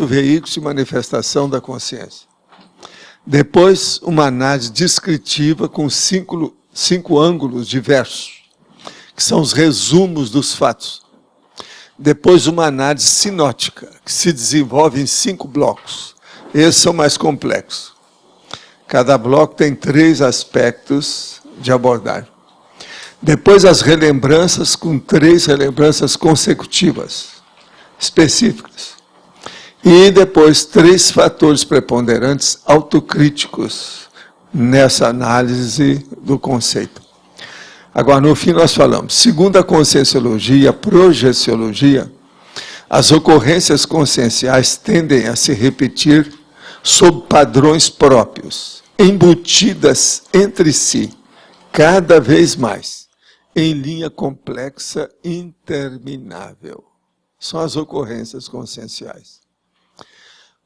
8 veículos de manifestação da consciência. Depois, uma análise descritiva com cinco ângulos diversos, que são os resumos dos fatos. Depois, uma análise sinótica, que se desenvolve em 5 blocos. Esses são mais complexos. Cada bloco tem 3 aspectos de abordagem. Depois, as relembranças, com 3 relembranças consecutivas, específicas. E depois, 3 fatores preponderantes autocríticos nessa análise do conceito. Agora, no fim, nós falamos, segundo a conscienciologia, a projeciologia, as ocorrências conscienciais tendem a se repetir sob padrões próprios, embutidas entre si, cada vez mais, em linha complexa interminável. São as ocorrências conscienciais.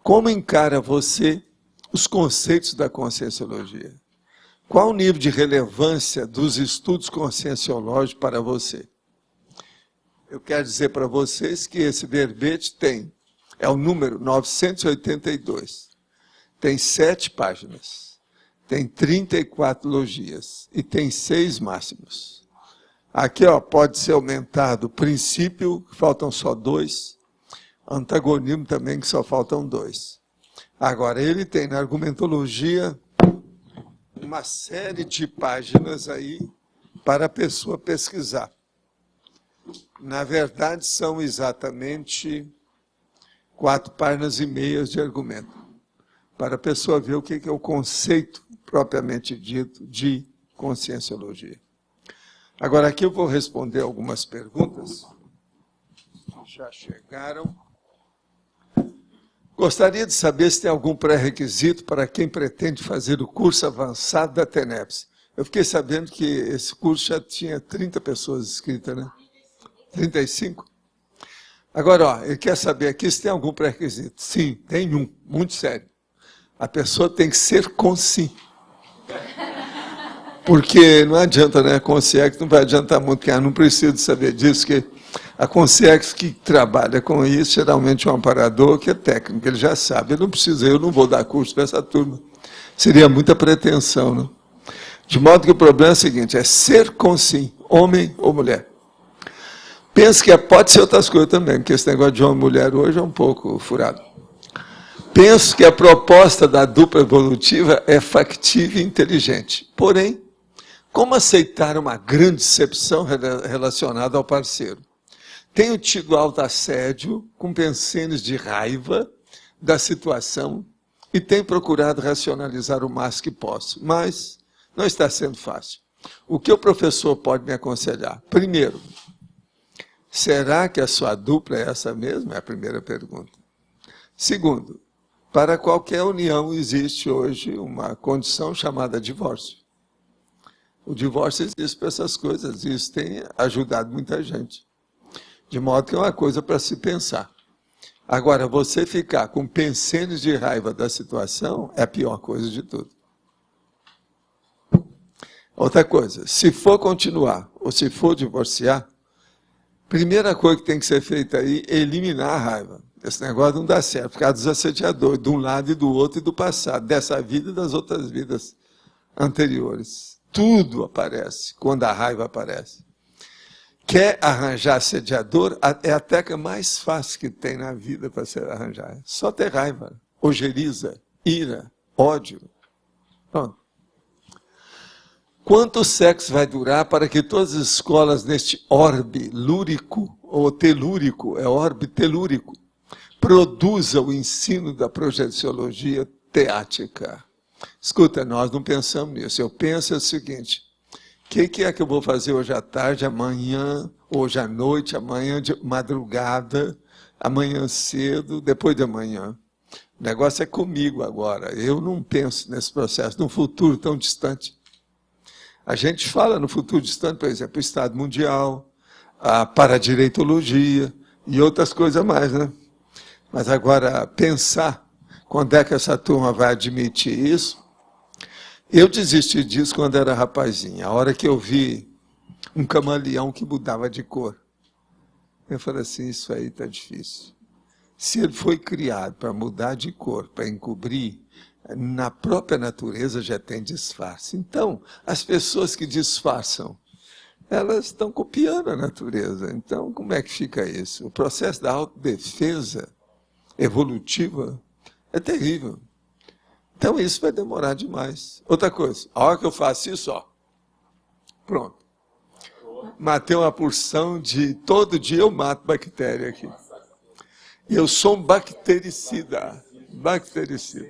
Como encara você os conceitos da conscienciologia? Qual o nível de relevância dos estudos conscienciológicos para você? Eu quero dizer para vocês que esse verbete é o número 982. Tem 7 páginas, tem 34 logias e tem 6 máximos. Aqui pode ser aumentado princípio, faltam só 2, antagonismo também, que só faltam 2. Agora, ele tem na argumentologia uma série de páginas aí para a pessoa pesquisar. Na verdade, são exatamente 4 páginas e meias de argumento, para a pessoa ver o que é o conceito propriamente dito de conscienciologia. Agora, aqui eu vou responder algumas perguntas que já chegaram. Gostaria de saber se tem algum pré-requisito para quem pretende fazer o curso avançado da TENEPS. Eu fiquei sabendo que esse curso já tinha 30 pessoas inscritas, né? 35? Agora, ele quer saber aqui se tem algum pré-requisito. Sim, tem um, muito sério. A pessoa tem que ser consci. Porque não adianta, né? A consciência não vai adiantar muito, porque não precisa saber disso, que a consciência que trabalha com isso, geralmente é um amparador que é técnico, ele já sabe. Eu não vou dar curso para essa turma. Seria muita pretensão, né? De modo que o problema é o seguinte, é ser consci, homem ou mulher. Penso que pode ser outras coisas também, porque esse negócio de homem e mulher hoje é um pouco furado. Penso que a proposta da dupla evolutiva é factível e inteligente. Porém, como aceitar uma grande decepção relacionada ao parceiro? Tenho tido alto assédio com pensenes de raiva da situação e tenho procurado racionalizar o máximo que posso, mas não está sendo fácil. O que o professor pode me aconselhar? Primeiro, será que a sua dupla é essa mesma? É a primeira pergunta. Segundo, para qualquer união existe hoje uma condição chamada divórcio. O divórcio existe para essas coisas, e isso tem ajudado muita gente. De modo que é uma coisa para se pensar. Agora, você ficar com pensenes de raiva da situação é a pior coisa de tudo. Outra coisa, se for continuar ou se for divorciar, primeira coisa que tem que ser feita aí é eliminar a raiva. Esse negócio não dá certo, ficar dos assediadores, de um lado e do outro e do passado, dessa vida e das outras vidas anteriores. Tudo aparece quando a raiva aparece. Quer arranjar assediador, é a técnica mais fácil que tem na vida para se arranjar. Só ter raiva, ojeriza, ira, ódio. Pronto. Quanto sexo vai durar para que todas as escolas neste orbe lúrico, ou telúrico, é orbe telúrico, produzam o ensino da projeciologia teática? Escuta, nós não pensamos nisso. Eu penso o seguinte, o que é que eu vou fazer hoje à tarde, amanhã, hoje à noite, amanhã de madrugada, amanhã cedo, depois de amanhã? O negócio é comigo agora. Eu não penso nesse processo, num futuro tão distante. A gente fala no futuro distante, por exemplo, o Estado Mundial, a paradireitologia e outras coisas mais, né? Mas agora, pensar quando é que essa turma vai admitir isso? Eu desisti disso quando era rapazinho. A hora que eu vi um camaleão que mudava de cor, eu falei assim, isso aí está difícil. Se ele foi criado para mudar de cor, para encobrir, na própria natureza já tem disfarce. Então, as pessoas que disfarçam, elas estão copiando a natureza. Então, como é que fica isso? O processo da autodefesa evolutiva é terrível. Então, isso vai demorar demais. Outra coisa, a hora que eu faço isso, ó, pronto. Matei uma porção de... Todo dia eu mato bactéria aqui. E eu sou um bactericida. Bactericida.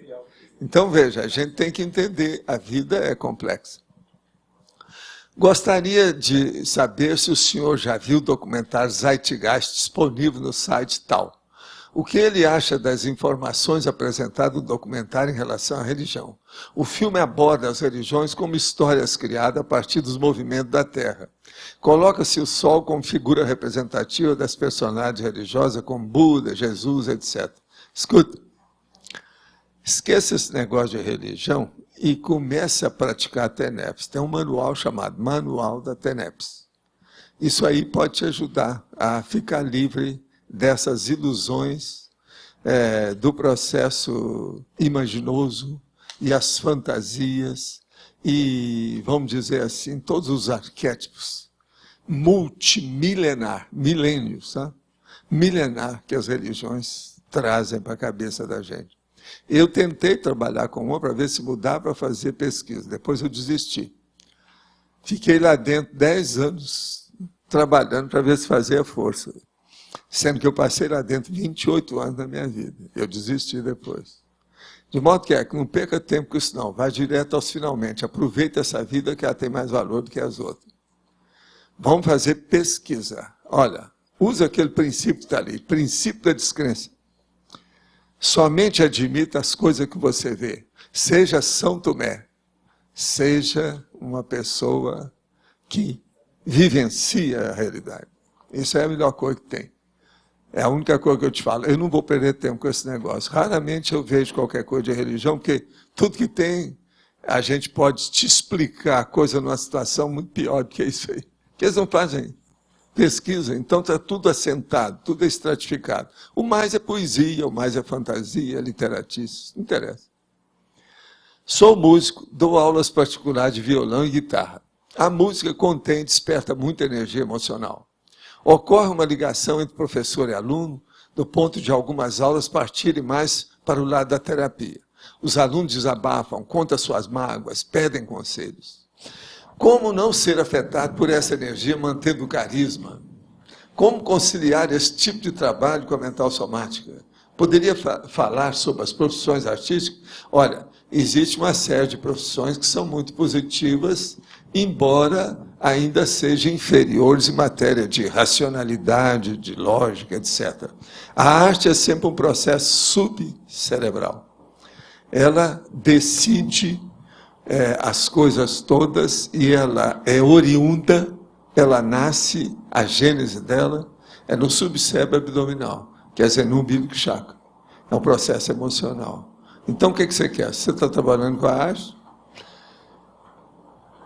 Então, veja, a gente tem que entender, a vida é complexa. Gostaria de saber se o senhor já viu o documentário Zeitgeist disponível no site tal. O que ele acha das informações apresentadas no documentário em relação à religião? O filme aborda as religiões como histórias criadas a partir dos movimentos da Terra. Coloca-se o Sol como figura representativa das personagens religiosas como Buda, Jesus, etc. Escuta, esqueça esse negócio de religião e comece a praticar a TENEPS. Tem um manual chamado Manual da TENEPS. Isso aí pode te ajudar a ficar livre dessas ilusões do processo imaginoso e as fantasias e, vamos dizer assim, todos os arquétipos multimilenar, milênios, tá? Milenar que as religiões trazem para a cabeça da gente. Eu tentei trabalhar com uma para ver se mudava para fazer pesquisa, depois eu desisti. Fiquei lá dentro 10 anos trabalhando para ver se fazia força. Sendo que eu passei lá dentro 28 anos da minha vida. Eu desisti depois. De modo que não perca tempo com isso não. Vá direto aos finalmente. Aproveita essa vida que ela tem mais valor do que as outras. Vamos fazer pesquisa. Olha, usa aquele princípio que está ali. Princípio da descrença. Somente admita as coisas que você vê. Seja São Tomé. Seja uma pessoa que vivencia a realidade. Isso é a melhor coisa que tem. É a única coisa que eu te falo. Eu não vou perder tempo com esse negócio. Raramente eu vejo qualquer coisa de religião, porque tudo que tem, a gente pode te explicar coisa numa situação muito pior do que isso aí. Que eles não fazem pesquisa, então está tudo assentado, tudo é estratificado. O mais é poesia, o mais é fantasia, literatice, não interessa. Sou músico, dou aulas particulares de violão e guitarra. A música contém e desperta muita energia emocional. Ocorre uma ligação entre professor e aluno, do ponto de algumas aulas partirem mais para o lado da terapia. Os alunos desabafam, contam suas mágoas, pedem conselhos. Como não ser afetado por essa energia mantendo o carisma? Como conciliar esse tipo de trabalho com a mental somática? Poderia falar sobre as profissões artísticas? Olha, existe uma série de profissões que são muito positivas, embora ainda sejam inferiores em matéria de racionalidade, de lógica, etc. A arte é sempre um processo subcerebral. Ela decide as coisas todas e ela é oriunda, ela nasce, a gênese dela é no subcérebro abdominal, quer dizer, no umbigo chakra. É um processo emocional. Então, o que você quer? Você está trabalhando com a arte?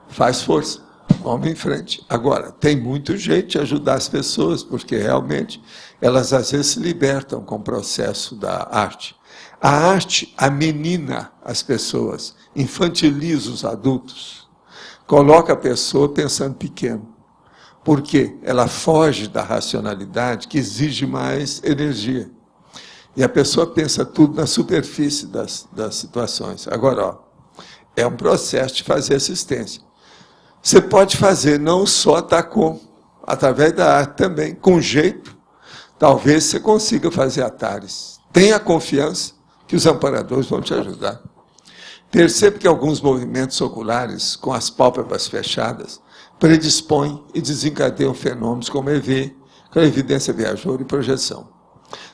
Faz força, vamos em frente. Agora, tem muito jeito de ajudar as pessoas, porque realmente elas às vezes se libertam com o processo da arte. A arte amenina as pessoas, infantiliza os adultos, coloca a pessoa pensando pequeno. Por quê? Ela foge da racionalidade que exige mais energia. E a pessoa pensa tudo na superfície das situações. Agora, ó, é um processo de fazer assistência. Você pode fazer não só através da arte também, com jeito, talvez você consiga fazer atares. Tenha confiança que os amparadores vão te ajudar. Perceba que alguns movimentos oculares, com as pálpebras fechadas, predispõem e desencadeiam fenômenos como EV, clarividência viajoura e projeção.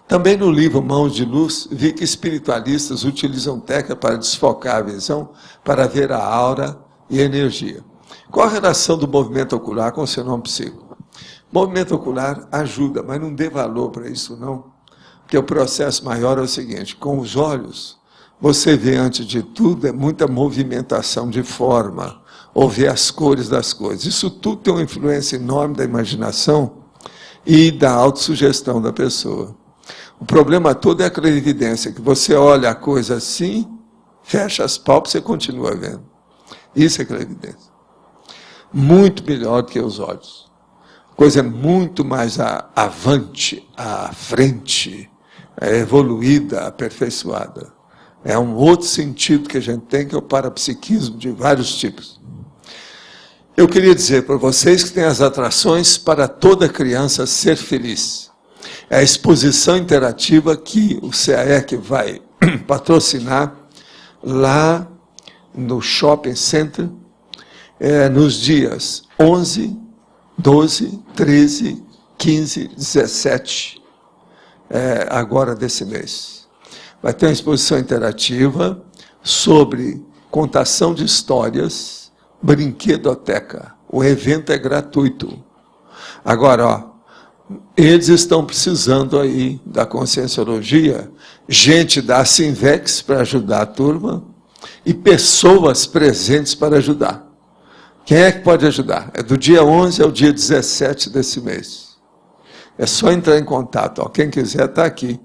Também no livro Mãos de Luz, vi que espiritualistas utilizam técnica para desfocar a visão, para ver a aura e a energia. Qual a relação do movimento ocular com o fenômeno psíquico? O movimento ocular ajuda, mas não dê valor para isso não, porque o processo maior é o seguinte, com os olhos, você vê antes de tudo muita movimentação de forma, ou vê as cores das coisas. Isso tudo tem uma influência enorme da imaginação e da autossugestão da pessoa. O problema todo é a clarividência, que você olha a coisa assim, fecha as pálpebras e continua vendo. Isso é clarividência. Muito melhor do que os olhos. Coisa muito mais avante, à frente, evoluída, aperfeiçoada. É um outro sentido que a gente tem, que é o parapsiquismo de vários tipos. Eu queria dizer para vocês que tem as atrações para toda criança ser feliz. É a exposição interativa que o CAEC vai patrocinar lá no Shopping Center, nos dias 11, 12, 13, 15, 17, agora desse mês. Vai ter uma exposição interativa sobre contação de histórias, brinquedoteca. O evento é gratuito. Agora, ó, eles estão precisando aí da Conscienciologia, gente da Sinvex para ajudar a turma e pessoas presentes para ajudar. Quem é que pode ajudar? É do dia 11 ao dia 17 desse mês. É só entrar em contato. Ó, quem quiser está aqui.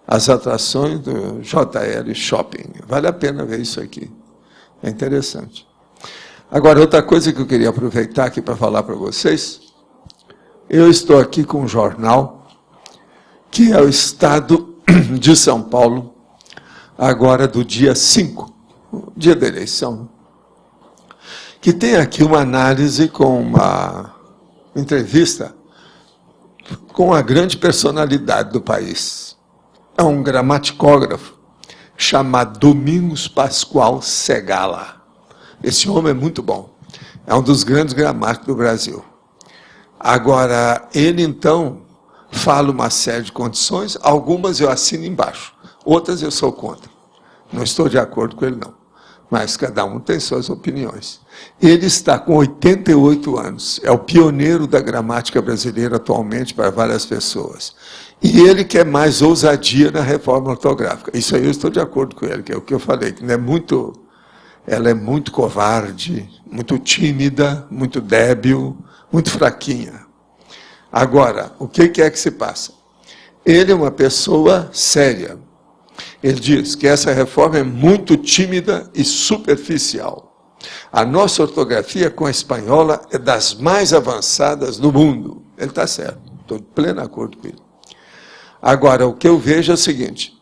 As atrações do JL Shopping. Vale a pena ver isso aqui. É interessante. Agora, outra coisa que eu queria aproveitar aqui para falar para vocês. Eu estou aqui com um jornal, que é o Estado de São Paulo, agora do dia 5, dia da eleição, que tem aqui uma análise com uma entrevista com a grande personalidade do país. É um gramaticógrafo chamado Domingos Pascoal Segala. Esse homem é muito bom. É um dos grandes gramáticos do Brasil. Agora, ele, então, fala uma série de condições, algumas eu assino embaixo, outras eu sou contra. Não estou de acordo com ele, não. Mas cada um tem suas opiniões. Ele está com 88 anos, é o pioneiro da gramática brasileira atualmente para várias pessoas. E ele quer mais ousadia na reforma ortográfica. Isso aí eu estou de acordo com ele, que é o que eu falei, que ela é muito covarde, muito tímida, muito débil, muito fraquinha. Agora, o que é que se passa? Ele é uma pessoa séria. Ele diz que essa reforma é muito tímida e superficial. A nossa ortografia com a espanhola é das mais avançadas do mundo. Ele está certo, estou de pleno acordo com ele. Agora, o que eu vejo é o seguinte,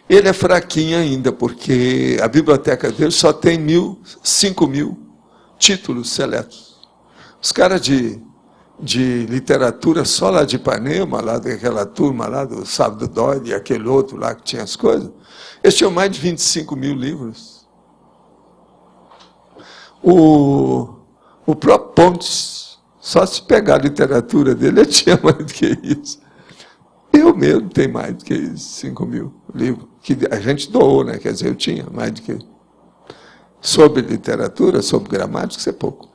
ele é fraquinho ainda, porque a biblioteca dele só tem 5.000 títulos seletos. Os caras de literatura só lá de Ipanema, lá daquela turma lá do Sábado Doide, e aquele outro lá que tinha as coisas, eles tinham mais de 25.000 livros. O próprio Pontes, só se pegar a literatura dele, ele tinha mais do que isso. Eu mesmo tenho mais do que 5.000 livros, que a gente doou, né? Quer dizer, eu tinha mais do que... Sobre literatura, sobre gramática, isso é pouco.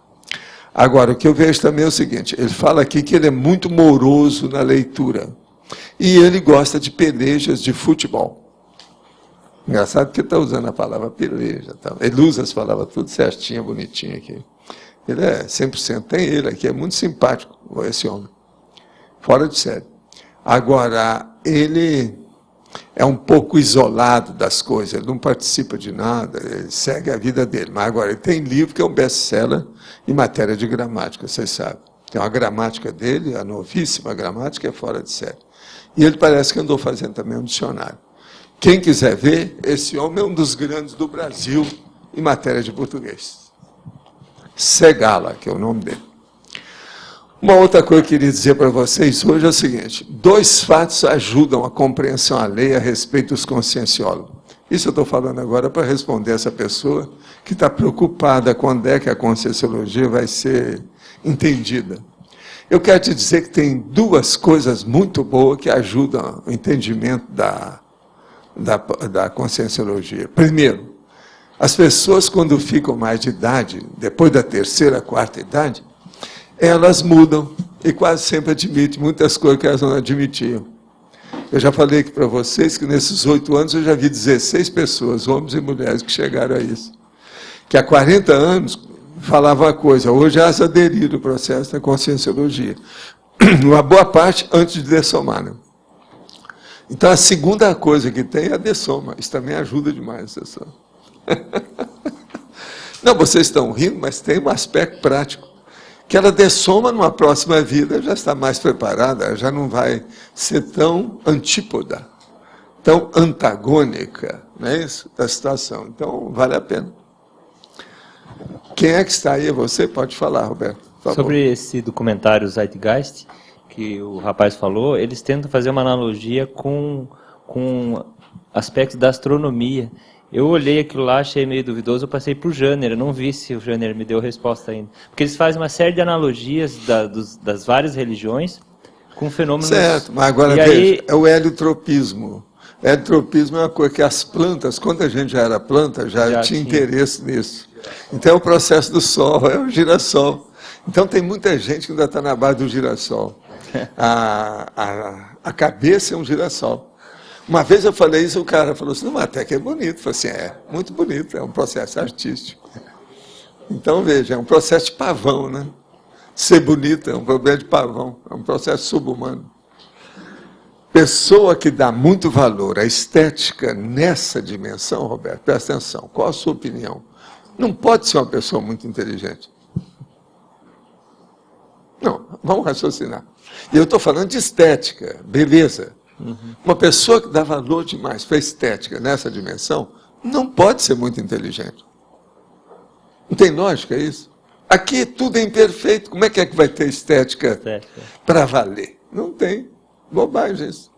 Agora, o que eu vejo também é o seguinte, ele fala aqui que ele é muito moroso na leitura. E ele gosta de pelejas de futebol. Engraçado que ele está usando a palavra peleja. Tá? Ele usa as palavras tudo certinho, bonitinho aqui. Ele é 100%. Tem ele aqui, é muito simpático, esse homem. Fora de série. Agora, ele é um pouco isolado das coisas, ele não participa de nada, ele segue a vida dele. Mas agora, ele tem livro que é um best-seller em matéria de gramática, vocês sabem. Tem uma gramática dele, a novíssima gramática, é fora de série. E ele parece que andou fazendo também um dicionário. Quem quiser ver, esse homem é um dos grandes do Brasil em matéria de português. Segala, que é o nome dele. Uma outra coisa que eu queria dizer para vocês hoje é o seguinte, 2 fatos ajudam a compreensão alheia a respeito dos conscienciólogos. Isso eu estou falando agora para responder essa pessoa que está preocupada quando é que a conscienciologia vai ser entendida. Eu quero te dizer que tem 2 coisas muito boas que ajudam o entendimento da conscienciologia. Primeiro, as pessoas quando ficam mais de idade, depois da 3ª, 4ª idade, elas mudam e quase sempre admitem muitas coisas que elas não admitiam. Eu já falei aqui para vocês que nesses 8 anos eu já vi 16 pessoas, homens e mulheres, que chegaram a isso. Que há 40 anos falavam uma coisa, hoje elas aderiram ao processo da conscienciologia. Uma boa parte antes de dessomar. Né? Então, a segunda coisa que tem é a dessoma. Isso também ajuda demais, pessoal. Não, vocês estão rindo, mas tem um aspecto prático. Que ela dessoma numa próxima vida, já está mais preparada, já não vai ser tão antípoda, tão antagônica, não é isso? Da situação. Então, vale a pena. Quem é que está aí? Você pode falar, Roberto. Sobre esse documentário Zeitgeist, que o rapaz falou, eles tentam fazer uma analogia com aspectos da astronomia. Eu olhei aquilo lá, achei meio duvidoso, eu passei para o Jânner, eu não vi se o Jânner me deu resposta ainda. Porque eles fazem uma série de analogias das várias religiões com fenômenos... Certo, mas agora veja, é o heliotropismo. O heliotropismo é uma coisa que as plantas, quando a gente já era planta, já tinha interesse nisso. Então é o processo do Sol, é o girassol. Então tem muita gente que ainda está na base do girassol. A cabeça é um girassol. Uma vez eu falei isso, o cara falou assim, não, até que é bonito. Eu falei assim, é, muito bonito, é um processo artístico. Então, veja, é um processo de pavão, né? Ser bonito é um problema de pavão, é um processo subhumano. Pessoa que dá muito valor à estética nessa dimensão, Roberto, presta atenção, qual a sua opinião? Não pode ser uma pessoa muito inteligente. Não, vamos raciocinar. E eu estou falando de estética, beleza. Uma pessoa que dá valor demais para a estética nessa dimensão não pode ser muito inteligente. Não tem lógica isso? Aqui tudo é imperfeito. Como é que vai ter estética para valer? Não tem. Bobagem isso.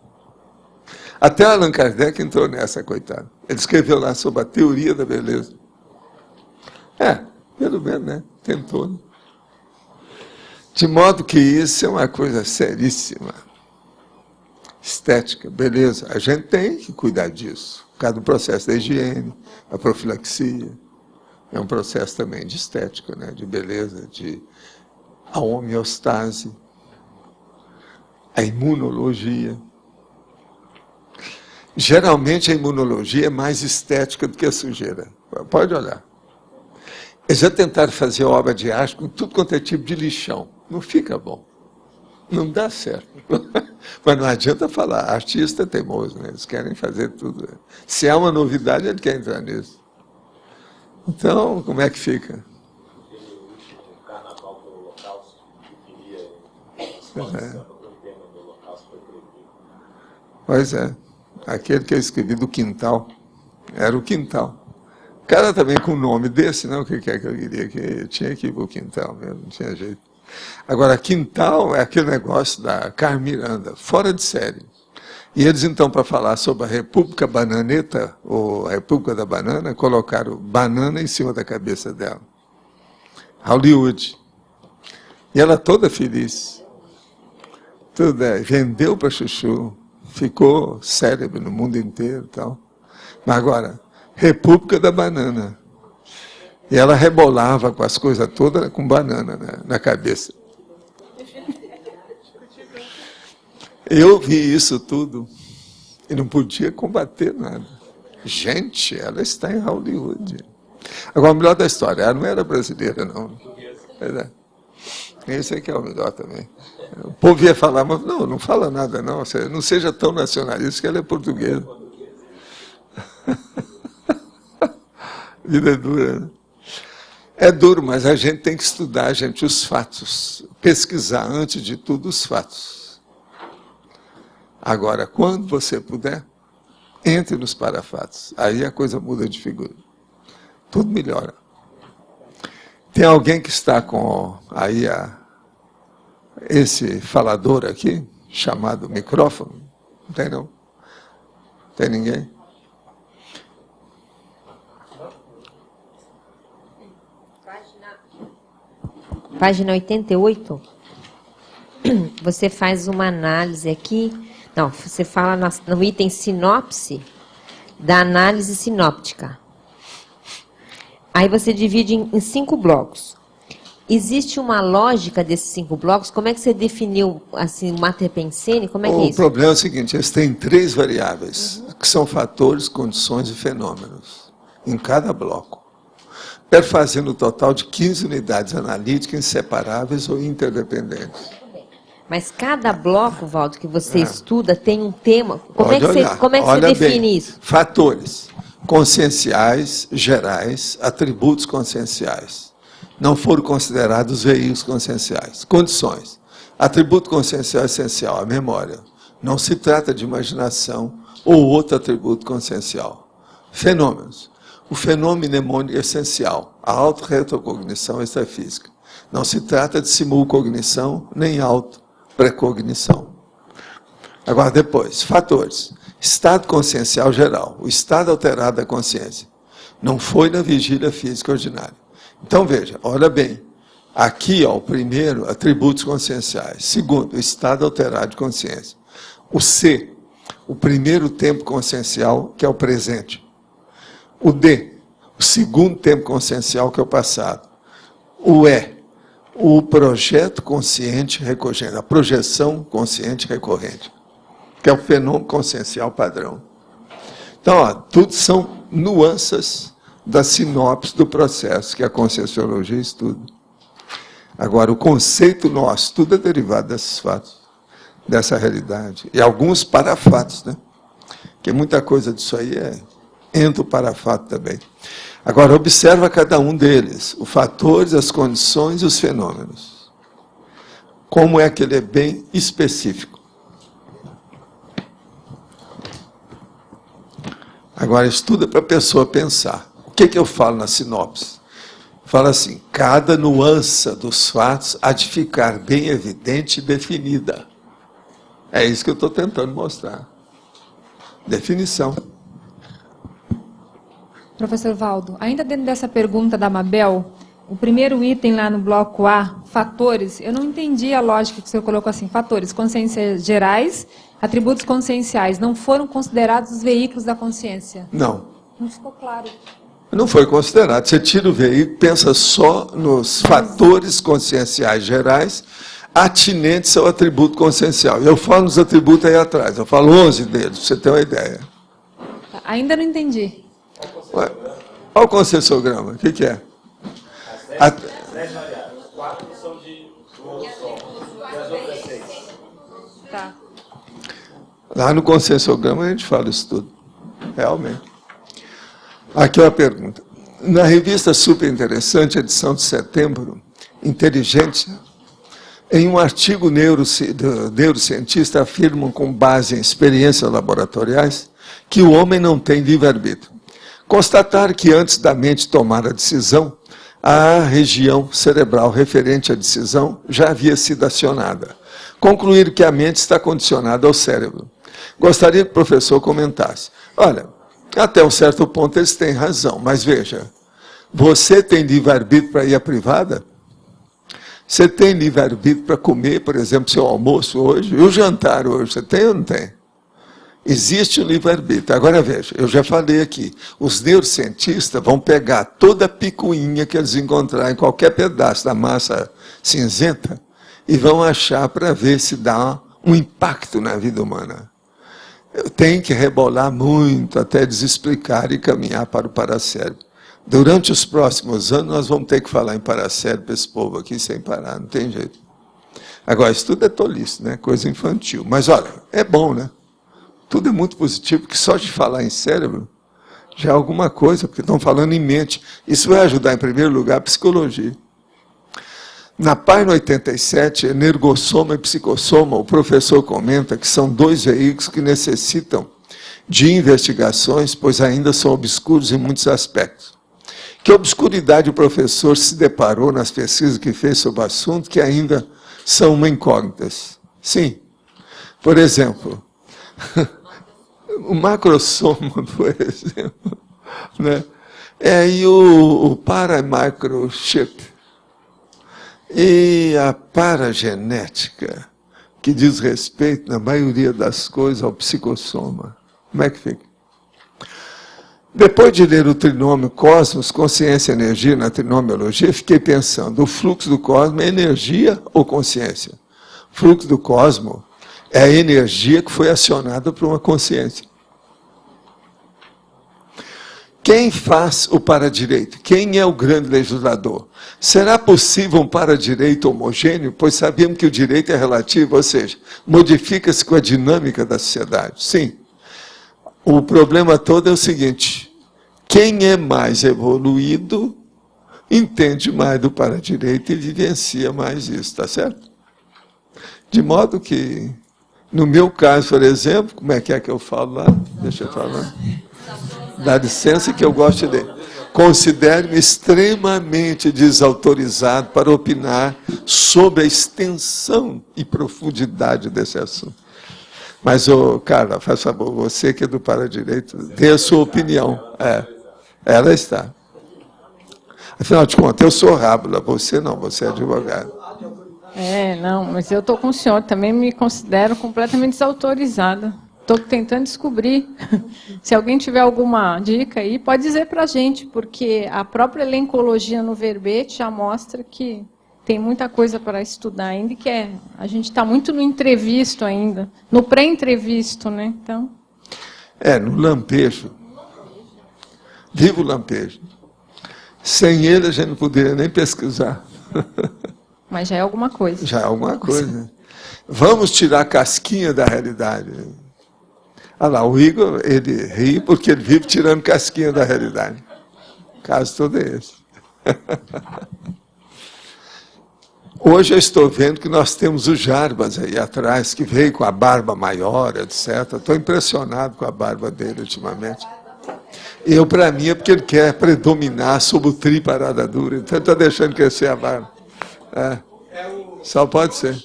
Até Allan Kardec entrou nessa, coitado. Ele escreveu lá sobre a teoria da beleza. Pelo menos, né? Tentou. Né? De modo que isso é uma coisa seríssima. Estética, beleza. A gente tem que cuidar disso. Por causa do processo da higiene, a profilaxia. É um processo também de estética, né? De beleza, de a homeostase, a imunologia. Geralmente a imunologia é mais estética do que a sujeira. Pode olhar. Eles já tentaram fazer obra de arte com tudo quanto é tipo de lixão. Não fica bom. Não dá certo. Mas não adianta falar, artista é teimoso, né? Eles querem fazer tudo. Se há uma novidade, ele quer entrar nisso. Então, como é que fica? O carnaval do Holocausto, que queria exposição do tema do Holocausto foi proibido. Pois é. Aquele que eu escrevi do quintal, era o quintal. O cara também com um nome desse, não, o que é que eu queria? Que eu tinha que ir para o quintal mesmo, não tinha jeito. Agora, quintal é aquele negócio da Carmen Miranda, fora de série. E eles, então, para falar sobre a República Bananeta, ou a República da Banana, colocaram banana em cima da cabeça dela. Hollywood. E ela toda feliz. Tudo vendeu para Chuchu, ficou célebre no mundo inteiro e tal. Mas agora, República da Banana. E ela rebolava com as coisas todas com banana na cabeça. Eu vi isso tudo e não podia combater nada. Gente, ela está em Hollywood. Agora, o melhor da história, ela não era brasileira, não. Esse aqui é o melhor também. O povo ia falar, mas não fala nada, não. Não seja tão nacionalista que ela é portuguesa. Vida é dura, né? É duro, mas a gente tem que estudar, gente, os fatos. Pesquisar, antes de tudo, os fatos. Agora, quando você puder, entre nos parafatos. Aí a coisa muda de figura. Tudo melhora. Tem alguém que está com aí esse falador aqui, chamado micrófono? Não tem, não? Tem ninguém? Página 88, você faz uma análise aqui, não, você fala no item sinopse da análise sinóptica. Aí você divide em 5 blocos. Existe uma lógica desses 5 blocos? Como é que você definiu assim, o Mater Pensene? Como é que é isso? O problema é o seguinte, eles têm 3 variáveis, que são fatores, condições e fenômenos, em cada bloco. Perfazendo um total de 15 unidades analíticas inseparáveis ou interdependentes. Mas cada bloco, Valdo, que você estuda tem um tema. Como é que Olha você define bem, isso? Fatores conscienciais, gerais, atributos conscienciais. Não foram considerados veículos conscienciais. Condições. Atributo consciencial essencial, a memória. Não se trata de imaginação ou outro atributo consciencial. Fenômenos. O fenômeno mnemônico essencial, a auto-retrocognição extrafísica. Não se trata de simulcognição nem auto-precognição. Agora, depois, fatores. Estado consciencial geral, o estado alterado da consciência. Não foi na vigília física ordinária. Então, veja, olha bem. Aqui, ó, o primeiro, atributos conscienciais. Segundo, o estado alterado de consciência. O C, o primeiro tempo consciencial, que é o presente. O D, o segundo tempo consciencial, que é o passado. O E, o projeto consciente recorrente, a projeção consciente recorrente, que é o fenômeno consciencial padrão. Então, ó, tudo são nuances da sinopse do processo que a conscienciologia estuda. Agora, o conceito nosso, tudo é derivado desses fatos, dessa realidade. E alguns parafatos, né? Porque muita coisa disso aí entra o parafato também. Agora, observa cada um deles, os fatores, as condições e os fenômenos. Como é que ele é bem específico. Agora, estuda para a pessoa pensar. O que eu falo na sinopse? Fala assim, cada nuance dos fatos há de ficar bem evidente e definida. É isso que eu estou tentando mostrar. Definição. Professor Valdo, ainda dentro dessa pergunta da Mabel, o primeiro item lá no bloco A, fatores, eu não entendi a lógica que o senhor colocou assim, fatores, consciências gerais, atributos conscienciais, não foram considerados os veículos da consciência? Não. Não ficou claro. Não foi considerado. Você tira o veículo, pensa só nos fatores conscienciais gerais atinentes ao atributo consciencial. Eu falo nos atributos aí atrás, eu falo 11 deles, para você ter uma ideia. Ainda não entendi. Olha o conscienciograma, o que é? 10 variáveis, 4 são de evolução, e as outras 6. Tá. Lá no conscienciograma a gente fala isso tudo, realmente. Aqui é uma pergunta. Na revista super interessante, edição de setembro, Inteligência, em um artigo do neurocientista afirmam, com base em experiências laboratoriais, que o homem não tem livre-arbítrio. Constatar que antes da mente tomar a decisão, a região cerebral referente à decisão já havia sido acionada. Concluir que a mente está condicionada ao cérebro. Gostaria que o professor comentasse. Olha, até um certo ponto eles têm razão, mas veja, você tem livre-arbítrio para ir à privada? Você tem livre-arbítrio para comer, por exemplo, seu almoço hoje? E o jantar hoje, você tem ou não tem? Existe o livre-arbítrio. Agora veja, eu já falei aqui, os neurocientistas vão pegar toda a picuinha que eles encontrarem em qualquer pedaço da massa cinzenta e vão achar para ver se dá um impacto na vida humana. Tem que rebolar muito até desexplicar e caminhar para o paracérebro. Durante os próximos anos, nós vamos ter que falar em paracérebro para esse povo aqui sem parar, não tem jeito. Agora, isso tudo é tolice, né? Coisa infantil. Mas, olha, é bom, né? Tudo é muito positivo, porque só de falar em cérebro já é alguma coisa, porque estão falando em mente. Isso vai ajudar, em primeiro lugar, a psicologia. Na página 87, energossoma e psicossoma, o professor comenta que são dois veículos que necessitam de investigações, pois ainda são obscuros em muitos aspectos. Que obscuridade o professor se deparou nas pesquisas que fez sobre o assunto, que ainda são uma incógnitas? Sim. Por exemplo, o macrosoma, por exemplo, né? É aí o paramicrochip e a paragenética, que diz respeito, na maioria das coisas, ao psicossoma. Como é que fica? Depois de ler o trinômio cosmos, consciência e energia na trinomiologia, fiquei pensando, o fluxo do cosmos é energia ou consciência? O fluxo do cosmos é a energia que foi acionada por uma consciência. Quem faz o para-direito? Quem é o grande legislador? Será possível um para-direito homogêneo? Pois sabemos que o direito é relativo, ou seja, modifica-se com a dinâmica da sociedade. Sim. O problema todo é o seguinte: quem é mais evoluído entende mais do para-direito e vivencia mais isso, está certo? De modo que, no meu caso, por exemplo, como é que eu falo lá? Deixa eu falar. Dá licença que eu gosto dele. Considero-me extremamente desautorizado para opinar sobre a extensão e profundidade desse assunto. Mas, Carla, faz favor, você que é do para-direito, dê a sua opinião. Ela está. Afinal de contas, eu sou Rábula, você não, você é advogado. Não, mas eu estou com o senhor, também me considero completamente desautorizada. Estou tentando descobrir. Se alguém tiver alguma dica aí, pode dizer para a gente, porque a própria elencologia no verbete já mostra que tem muita coisa para estudar ainda, e que a gente está muito no entrevisto ainda, no pré-entrevisto, né? Então... no lampejo. Viva o lampejo. Sem ele, a gente não poderia nem pesquisar. Mas já é alguma coisa. Já é alguma coisa. Vamos tirar a casquinha da realidade. Olha lá, o Igor, ele ri porque ele vive tirando casquinha da realidade. O caso todo é esse. Hoje eu estou vendo que nós temos o Jarbas aí atrás, que veio com a barba maior, etc. Estou impressionado com a barba dele ultimamente. Eu, para mim, é porque ele quer predominar sobre o tri parada dura. Então, está deixando crescer a barba. Só pode ser.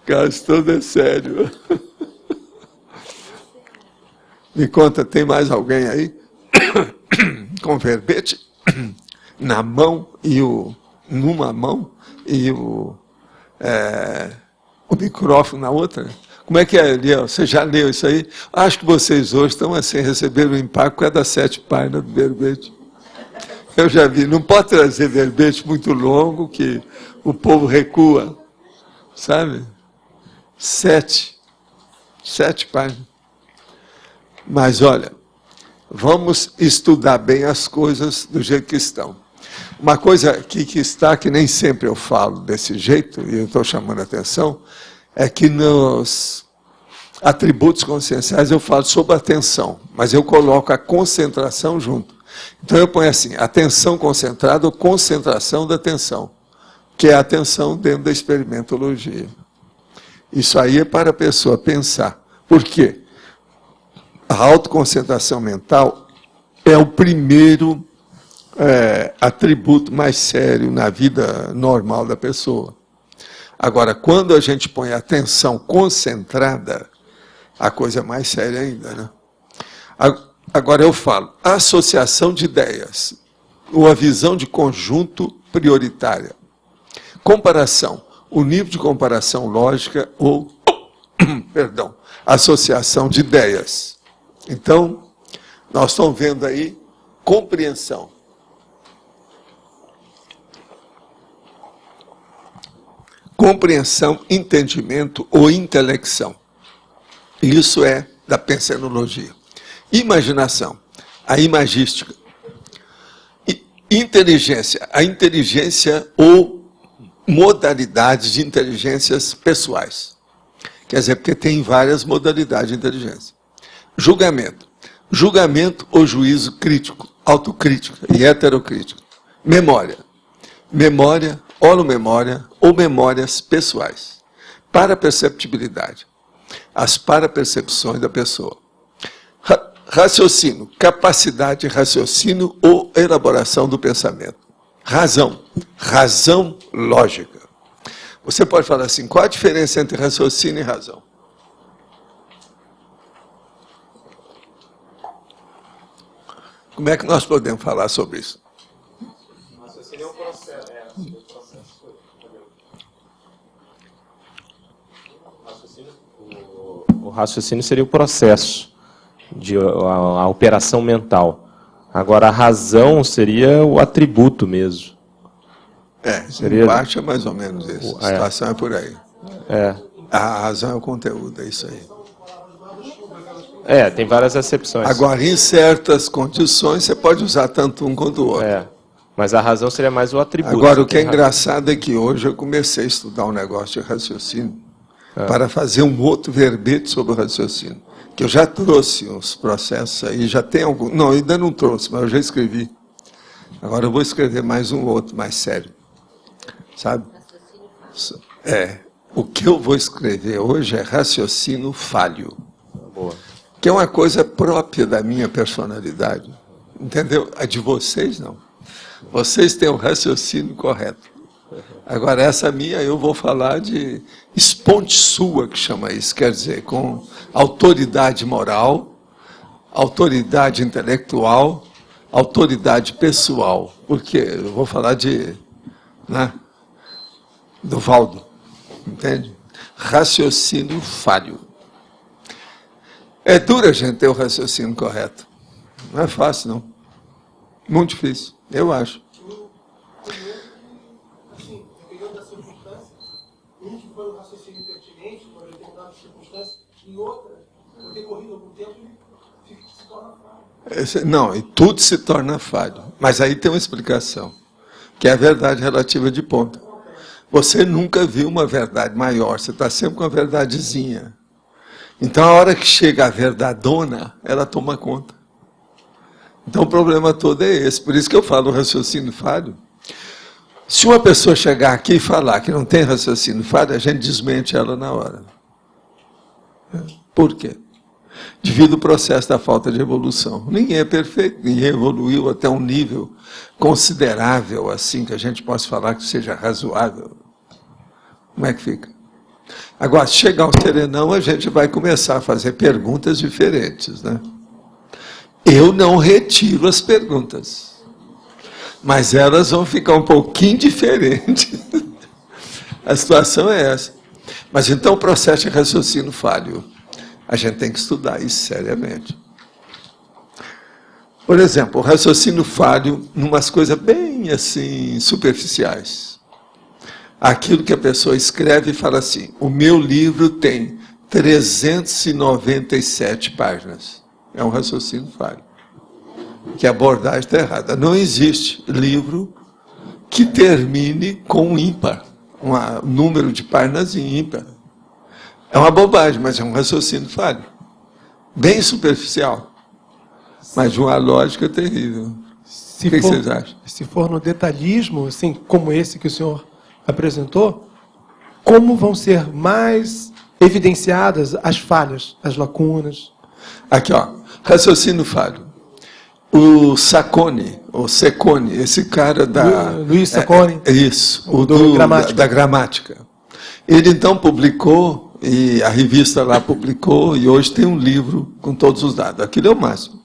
Caso todo é sério. Me conta, tem mais alguém aí? Com verbete na mão e numa mão e o microfone na outra? Como é que é, Eliel? Você já leu isso aí? Acho que vocês hoje estão assim, recebendo o impacto por causa das 7 páginas do verbete. Eu já vi, não pode trazer verbete muito longo, que o povo recua, sabe? 7 páginas. Mas, olha, vamos estudar bem as coisas do jeito que estão. Uma coisa aqui que está, que nem sempre eu falo desse jeito, e eu estou chamando a atenção, é que nos atributos conscienciais eu falo sobre a atenção, mas eu coloco a concentração junto. Então eu ponho assim, atenção concentrada ou concentração da atenção, que é a atenção dentro da experimentologia. Isso aí é para a pessoa pensar. Por quê? A autoconcentração mental é o primeiro atributo mais sério na vida normal da pessoa. Agora, quando a gente põe a atenção concentrada, a coisa é mais séria ainda, né? Agora eu falo, associação de ideias, ou a visão de conjunto prioritária. Comparação, o nível de comparação lógica ou, associação de ideias. Então, nós estamos vendo aí compreensão. Compreensão, entendimento ou intelecção. Isso é da pensenologia. Imaginação, a imagística. Inteligência, a inteligência ou modalidades de inteligências pessoais. Quer dizer, porque tem várias modalidades de inteligência. Julgamento. Julgamento ou juízo crítico, autocrítico e heterocrítico. Memória. Memória, holomemória ou memórias pessoais. Paraperceptibilidade. As parapercepções da pessoa. Raciocínio, capacidade de raciocínio ou elaboração do pensamento. Razão, razão lógica. Você pode falar assim, qual a diferença entre raciocínio e razão? Como é que nós podemos falar sobre isso? Raciocínio é um processo. O raciocínio seria o processo de a operação mental. Agora, a razão seria o atributo mesmo. Seria... Parte é mais ou menos isso. A situação é por aí. A razão é o conteúdo, é isso aí. Tem várias acepções. Agora, em certas condições, você pode usar tanto um quanto o outro. Mas a razão seria mais o atributo. Agora, o que é engraçado é que hoje eu comecei a estudar um negócio de raciocínio para fazer um outro verbete sobre o raciocínio. Que eu já trouxe uns processos aí, já tem algum... Não, ainda não trouxe, mas eu já escrevi. Agora eu vou escrever mais um outro, mais sério. Sabe? O que eu vou escrever hoje é raciocínio falho. Boa. Que é uma coisa própria da minha personalidade. Entendeu? A de vocês, não. Vocês têm o raciocínio correto. Agora, essa minha, eu vou falar de esponte sua, que chama isso. Quer dizer, com autoridade moral, autoridade intelectual, autoridade pessoal. Porque eu vou falar do Valdo. Entende? Raciocínio falho. É duro a gente ter o raciocínio correto. Não é fácil, não. Muito difícil, eu acho. Assim, dependendo da circunstância, um que foi um raciocínio pertinente, por determinada circunstância, em outra, por decorrido algum tempo, ele se torna falho. Não, e tudo se torna falho. Mas aí tem uma explicação, que é a verdade relativa de ponta. Você nunca viu uma verdade maior, você está sempre com a verdadezinha. Então, a hora que chega a verdadona, ela toma conta. Então, o problema todo é esse. Por isso que eu falo raciocínio falho. Se uma pessoa chegar aqui e falar que não tem raciocínio falho, a gente desmente ela na hora. Por quê? Devido ao processo da falta de evolução. Ninguém é perfeito, ninguém evoluiu até um nível considerável, assim, que a gente possa falar que seja razoável. Como é que fica? Agora, se chegar ao serenão, a gente vai começar a fazer perguntas diferentes, né? Eu não retiro as perguntas, mas elas vão ficar um pouquinho diferentes. A situação é essa. Mas então o processo de raciocínio falho, a gente tem que estudar isso seriamente. Por exemplo, o raciocínio falho em umas coisas bem assim superficiais. Aquilo que a pessoa escreve e fala assim: o meu livro tem 397 páginas. É um raciocínio falho. Que a abordagem está errada. Não existe livro que termine com um ímpar. Um número de páginas em ímpar. É uma bobagem, mas é um raciocínio falho. Bem superficial. Mas de uma lógica terrível. O que vocês acham? Se for no detalhismo, assim, como esse que o senhor apresentou, como vão ser mais evidenciadas as falhas, as lacunas? Aqui, ó, raciocínio falho. O Saccone, ou Ceccone, esse cara da... Luiz Saccone. Isso, Gramática. da gramática. Ele então publicou, e a revista lá publicou, e hoje tem um livro com todos os dados. Aquilo é o máximo.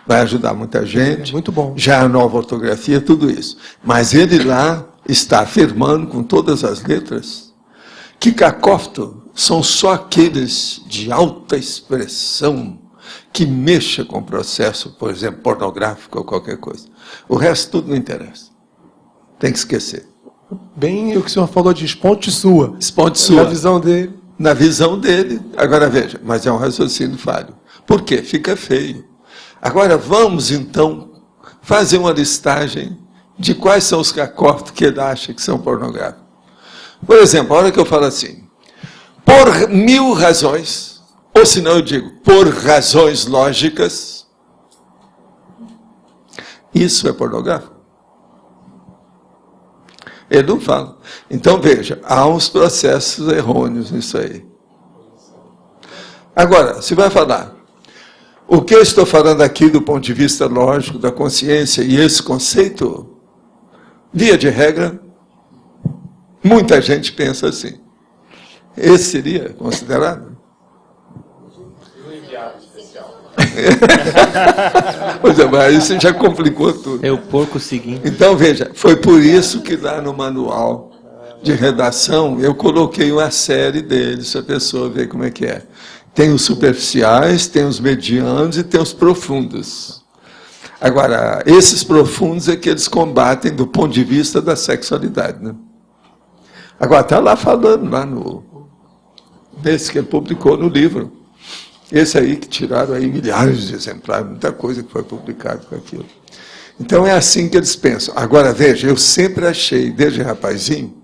Vai ajudar muita gente. É muito bom. Já a nova ortografia, tudo isso. Mas ele lá está afirmando com todas as letras que cacófato são só aqueles de alta expressão que mexa com o processo, por exemplo, pornográfico ou qualquer coisa. O resto tudo não interessa. Tem que esquecer. Bem o que o senhor falou de esponte sua. Esponte sua. Na visão dele. Na visão dele. Agora veja, mas é um raciocínio falho. Por quê? Fica feio. Agora vamos, então, fazer uma listagem de quais são os cacófatos que ele acha que são pornográficos. Por exemplo, a hora que eu falo assim, por 1000 razões, ou senão eu digo, por razões lógicas, isso é pornográfico? Ele não fala. Então, veja, há uns processos errôneos nisso aí. Agora, se vai falar, o que eu estou falando aqui do ponto de vista lógico da consciência e esse conceito, via de regra, muita gente pensa assim. Esse seria considerado? Pois é, mas isso já complicou tudo. É o porco seguinte. Então, veja, foi por isso que lá no manual de redação eu coloquei uma série deles, se a pessoa ver como é que é. Tem os superficiais, tem os medianos e tem os profundos. Agora, esses profundos é que eles combatem do ponto de vista da sexualidade, né? Agora, está lá falando, lá nesse que ele publicou no livro. Esse aí que tiraram aí milhares de exemplares, muita coisa que foi publicada com aquilo. Então é assim que eles pensam. Agora, veja, eu sempre achei, desde rapazinho,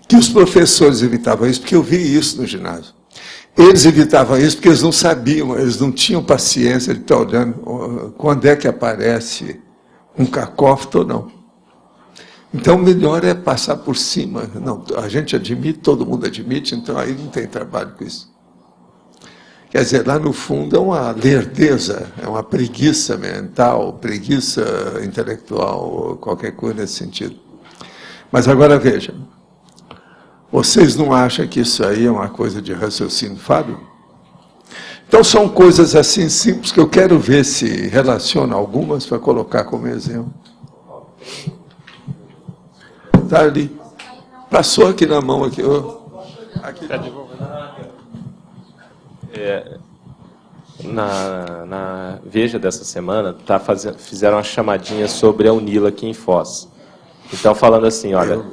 que os professores evitavam isso, porque eu vi isso no ginásio. Eles evitavam isso porque eles não sabiam, eles não tinham paciência de estar olhando quando é que aparece um cacófato ou não. Então, o melhor é passar por cima. Não, a gente admite, todo mundo admite, então aí não tem trabalho com isso. Quer dizer, lá no fundo é uma lerdeza, é uma preguiça mental, preguiça intelectual, qualquer coisa nesse sentido. Mas agora veja, vocês não acham que isso aí é uma coisa de raciocínio falho? Então são coisas assim simples que eu quero ver se relaciona algumas para colocar como exemplo. Está ali. Passou aqui na mão, aqui. Aqui. Na Veja dessa semana, fizeram uma chamadinha sobre a UNILA aqui em Foz. Então, falando assim, olha,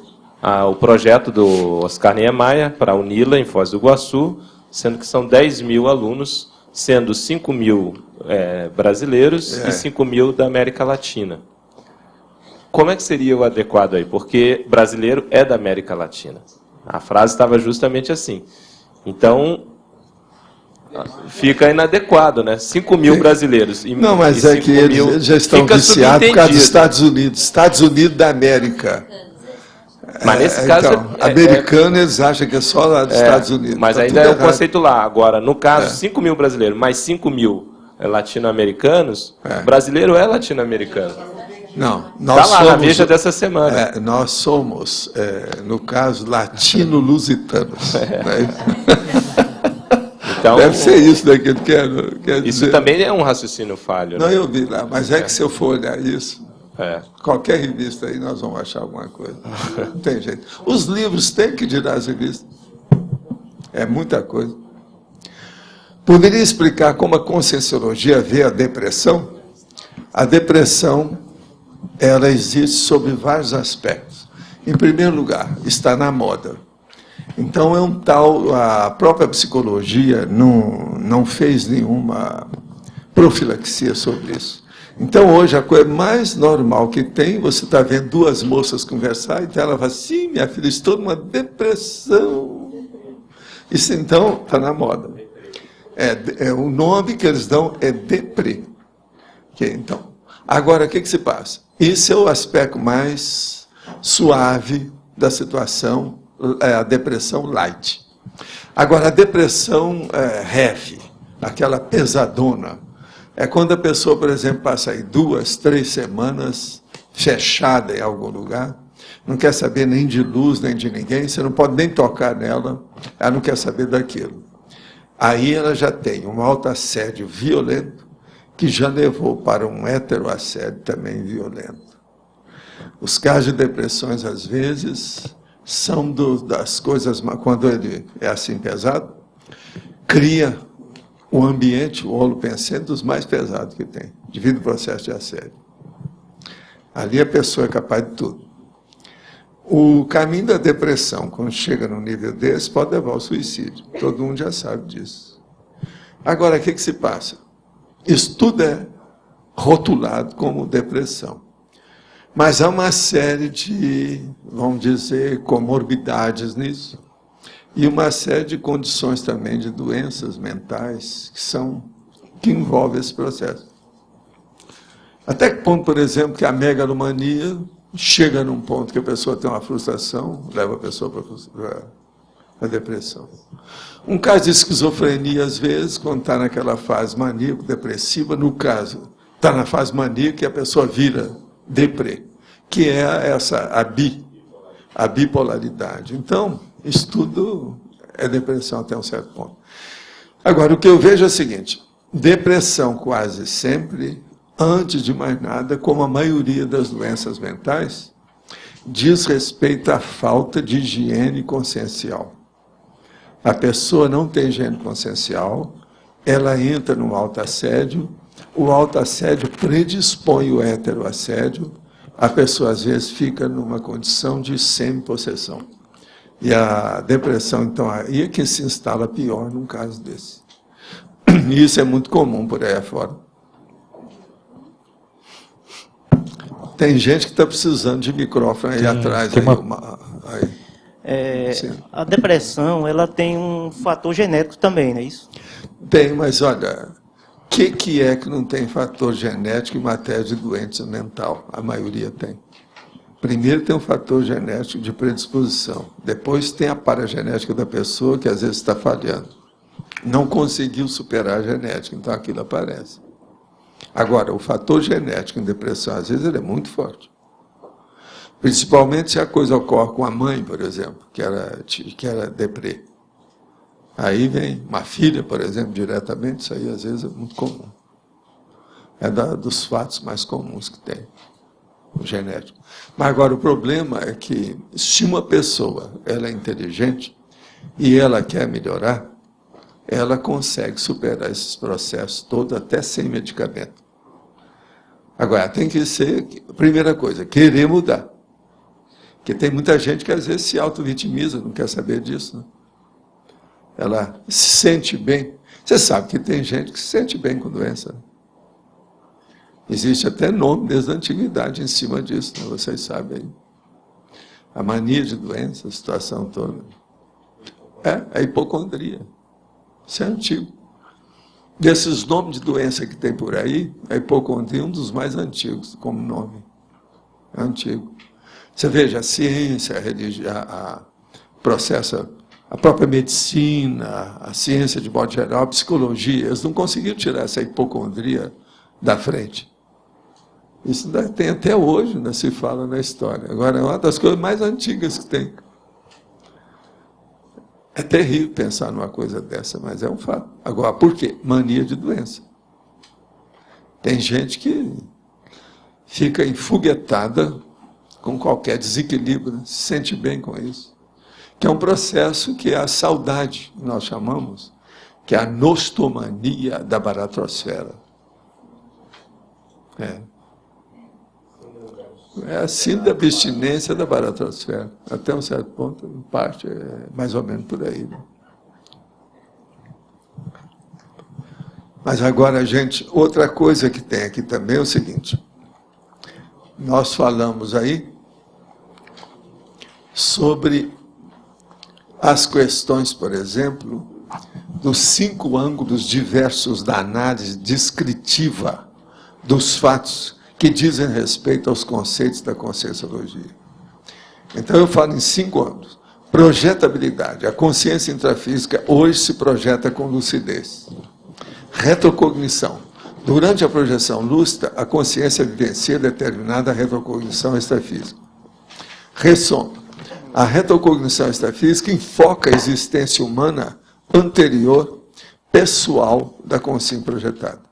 o projeto do Oscar Niemeyer para a UNILA em Foz do Iguaçu, sendo que são 10 mil alunos, sendo 5 mil brasileiros e 5 mil da América Latina. Como é que seria o adequado aí? Porque brasileiro é da América Latina. A frase estava justamente assim. Então, fica inadequado, né? 5 mil brasileiros. Não, mas é que eles já estão viciados por causa dos Estados Unidos. Estados Unidos da América. Mas nesse caso... Então, americano, eles acham que é só lá dos Estados Unidos. Mas tá ainda é o conceito lá. Agora, no caso, 5 mil brasileiros, mais 5 mil latino-americanos, brasileiro é latino-americano. Não, nós está lá somos, na Veja dessa semana. Nós somos, no caso, latino-lusitanos. Então, deve ser isso que ele quer isso dizer. também é um raciocínio falho. Não, né? eu vi lá, mas que se eu for olhar isso, qualquer revista aí nós vamos achar alguma coisa. Não tem jeito. Os livros têm que tirar as revistas. É muita coisa. Poderia explicar como a conscienciologia vê a depressão? A depressão, ela existe sob vários aspectos. Em primeiro lugar, está na moda. Então, a própria psicologia não fez nenhuma profilaxia sobre isso. Então, hoje, a coisa mais normal que tem, você está vendo duas moças conversar, então ela fala assim, minha filha, estou numa depressão. Isso, então, está na moda. O nome que eles dão é deprê. Então, agora, o que se passa? Esse é o aspecto mais suave da situação, a depressão light. Agora, a depressão heavy, aquela pesadona, é quando a pessoa, por exemplo, passa aí 2, 3 semanas fechada em algum lugar, não quer saber nem de luz, nem de ninguém, você não pode nem tocar nela, ela não quer saber daquilo. Aí ela já tem um autoassédio violento, que já levou para um heteroassédio também violento. Os casos de depressões, às vezes, são das coisas, quando ele é assim pesado, cria o ambiente, o holopensene, dos mais pesados que tem, devido ao processo de assédio. Ali a pessoa é capaz de tudo. O caminho da depressão, quando chega num nível desse, pode levar ao suicídio. Todo mundo já sabe disso. Agora, o que se passa? Isso tudo é rotulado como depressão. Mas há uma série de, vamos dizer, comorbidades nisso, e uma série de condições também de doenças mentais que envolvem esse processo. Até que ponto, por exemplo, que a megalomania chega num ponto que a pessoa tem uma frustração, leva a pessoa para a depressão. Um caso de esquizofrenia, às vezes, quando está naquela fase maníaco-depressiva, no caso, está na fase maníaca e a pessoa vira deprê, que é a bipolaridade. Então, isso tudo é depressão até um certo ponto. Agora, o que eu vejo é o seguinte, depressão quase sempre, antes de mais nada, como a maioria das doenças mentais, diz respeito à falta de higiene consciencial. A pessoa não tem higiene consciencial, ela entra no autoassédio, o autoassédio predispõe o heteroassédio, a pessoa às vezes fica numa condição de semi-possessão. E a depressão, então, aí é que se instala pior num caso desse. E isso é muito comum por aí afora. Tem gente que está precisando de microfone aí atrás. Aí, a depressão, ela tem um fator genético também, não é isso? Tem, mas olha, o que é que não tem fator genético em matéria de doença mental? A maioria tem. Primeiro tem um fator genético de predisposição. Depois tem a paragenética da pessoa, que às vezes está falhando. Não conseguiu superar a genética, então aquilo aparece. Agora, o fator genético em depressão, às vezes, ele é muito forte. Principalmente se a coisa ocorre com a mãe, por exemplo, que era deprê. Aí vem uma filha, por exemplo, diretamente, isso aí às vezes é muito comum. É dos fatos mais comuns que tem, o genético. Mas agora o problema é que se uma pessoa ela é inteligente e ela quer melhorar, ela consegue superar esses processos todos até sem medicamento. Agora, tem que ser, primeira coisa, querer mudar. Porque tem muita gente que às vezes se auto-vitimiza, não quer saber disso. Né? Ela se sente bem. Você sabe que tem gente que se sente bem com doença. Né? Existe até nome desde a antiguidade em cima disso, né? Vocês sabem aí. A mania de doença, a situação toda. É a hipocondria. Isso é antigo. Desses nomes de doença que tem por aí, a hipocondria é um dos mais antigos como nome. É antigo. Você veja, a ciência, a religião, a própria medicina, a ciência de modo geral, a psicologia, eles não conseguiram tirar essa hipocondria da frente. Isso ainda tem até hoje, ainda se fala na história. Agora, é uma das coisas mais antigas que tem. É terrível pensar numa coisa dessa, mas é um fato. Agora, por quê? Mania de doença. Tem gente que fica enfoguetada com qualquer desequilíbrio, né? Se sente bem com isso. Que é um processo que é a saudade, nós chamamos, que é a nostomania da baratrosfera. É a síndrome da abstinência da baratrosfera. Até um certo ponto, em parte, é mais ou menos por aí. Né? Mas agora, gente, outra coisa que tem aqui também é o seguinte. Nós falamos aí sobre as questões, por exemplo, dos 5 ângulos diversos da análise descritiva dos fatos que dizem respeito aos conceitos da conscienciologia. Então, eu falo em 5 ângulos. Projetabilidade. A consciência intrafísica hoje se projeta com lucidez. Retrocognição. Durante a projeção lúcida, a consciência vivencia determinada retrocognição extrafísica. Ressono. A retrocognição extrafísica enfoca a existência humana anterior, pessoal, da consciência projetada.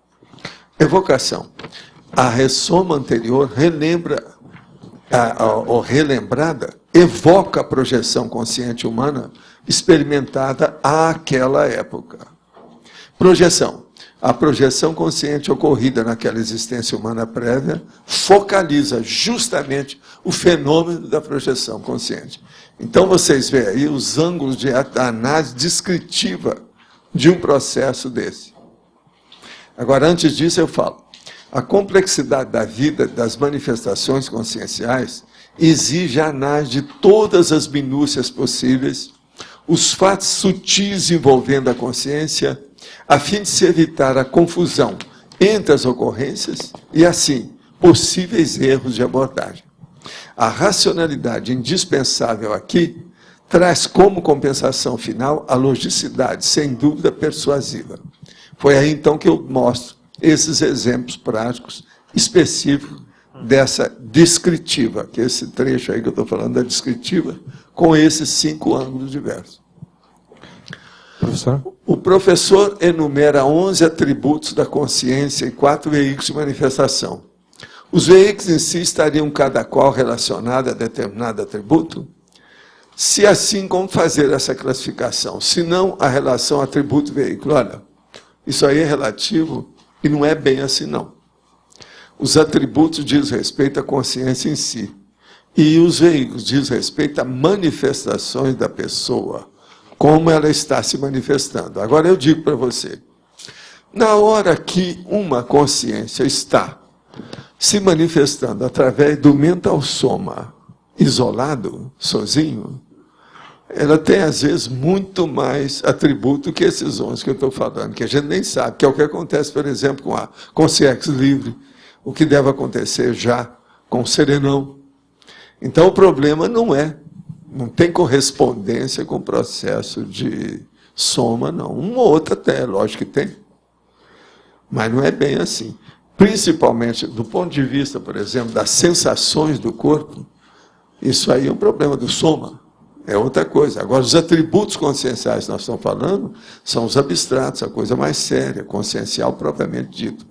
Evocação. A ressoma anterior relembra, ou relembrada, evoca a projeção consciente humana experimentada àquela época. Projeção. A projeção consciente ocorrida naquela existência humana prévia focaliza justamente o fenômeno da projeção consciente. Então, vocês veem aí os ângulos de análise descritiva de um processo desse. Agora, antes disso, eu falo. A complexidade da vida, das manifestações conscienciais, exige a análise de todas as minúcias possíveis, os fatos sutis envolvendo a consciência, a fim de se evitar a confusão entre as ocorrências e, assim, possíveis erros de abordagem. A racionalidade indispensável aqui traz como compensação final a logicidade, sem dúvida, persuasiva. Foi aí, então, que eu mostro esses exemplos práticos específicos dessa descritiva, que é esse trecho aí que eu estou falando da descritiva, com esses 5 ângulos diversos. Professor? O professor enumera 11 atributos da consciência e 4 veículos de manifestação. Os veículos em si estariam cada qual relacionado a determinado atributo? Se assim, como fazer essa classificação? Se não, a relação atributo-veículo. Olha, isso aí é relativo e não é bem assim, não. Os atributos diz respeito à consciência em si. E os veículos diz respeito a manifestações da pessoa, como ela está se manifestando. Agora eu digo para você, Na hora que uma consciência está se manifestando através do mental soma, isolado, sozinho, ela tem, às vezes, muito mais atributo que esses 11 que eu estou falando, que a gente nem sabe, que é o que acontece, por exemplo, com a consciência livre, o que deve acontecer já com o serenão. Então, o problema não tem correspondência com o processo de soma, não. Uma ou outra até, lógico que tem, mas não é bem assim. Principalmente do ponto de vista, por exemplo, das sensações do corpo, isso aí é um problema do soma. É outra coisa. Agora, os atributos conscienciais que nós estamos falando são os abstratos, a coisa mais séria, consciencial propriamente dito.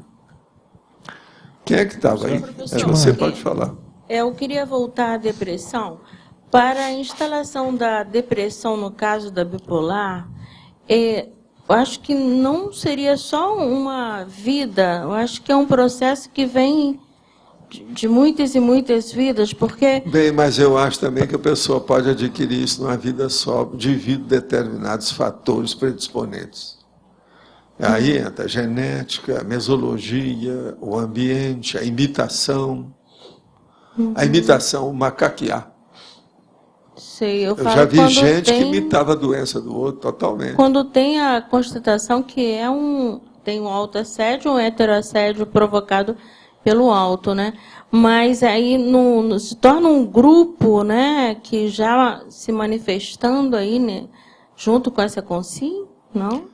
Quem é que estava aí? Você pode falar. Eu queria voltar à depressão. Para a instalação da depressão, no caso da bipolar, eu acho que não seria só uma vida, eu acho que é um processo que vem de muitas e muitas vidas, porque... Bem, mas eu acho também que a pessoa pode adquirir isso numa vida só, devido a determinados fatores predisponentes. Aí entra a genética, a mesologia, o ambiente, a imitação. A imitação, o macaquear. Sei, eu já vi gente que imitava a doença do outro totalmente. Quando tem a constatação que tem um autoassédio, um heteroassédio provocado pelo auto, né? Mas aí se torna um grupo, né, que já se manifestando aí, né, junto com essa consciência, não?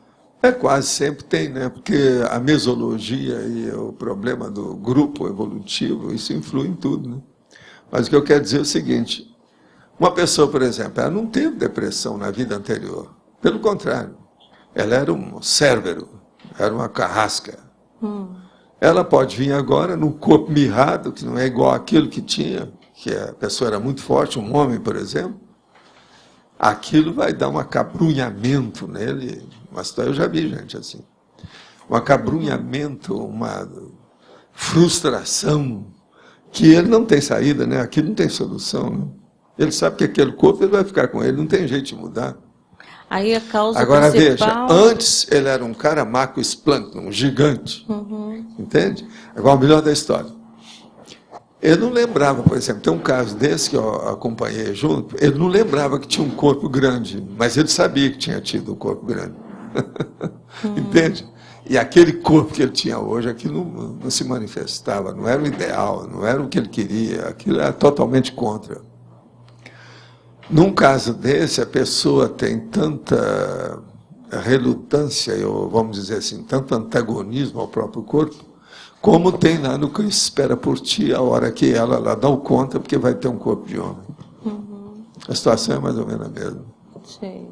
Quase sempre tem, né? Porque a mesologia e o problema do grupo evolutivo, isso influi em tudo, né? Mas o que eu quero dizer é o seguinte: uma pessoa, por exemplo, ela não teve depressão na vida anterior. Pelo contrário, ela era um cérbero, era uma carrasca. Ela pode vir agora num corpo mirrado, que não é igual àquilo que tinha, que a pessoa era muito forte, um homem, por exemplo. Aquilo vai dar um acabrunhamento nele. Mas eu já vi gente assim. Um acabrunhamento, uma frustração, que ele não tem saída, né? Aquilo não tem solução, né? Ele sabe que aquele corpo ele vai ficar com ele, não tem jeito de mudar. Aí a causa agora principal... veja, antes ele era um cara macroesplâncton, um gigante, entende? Agora o melhor da história. Ele não lembrava, por exemplo, tem um caso desse que eu acompanhei junto, ele não lembrava que tinha um corpo grande, mas ele sabia que tinha tido um corpo grande. Entende? E aquele corpo que ele tinha hoje, aquilo não se manifestava, não era o ideal, não era o que ele queria, aquilo era totalmente contra. Num caso desse, a pessoa tem tanta relutância, ou vamos dizer assim, tanto antagonismo ao próprio corpo, como tem lá no Cristo Espera por Ti, a hora que ela dá o conta, porque vai ter um corpo de homem. A situação é mais ou menos a mesma. Sim.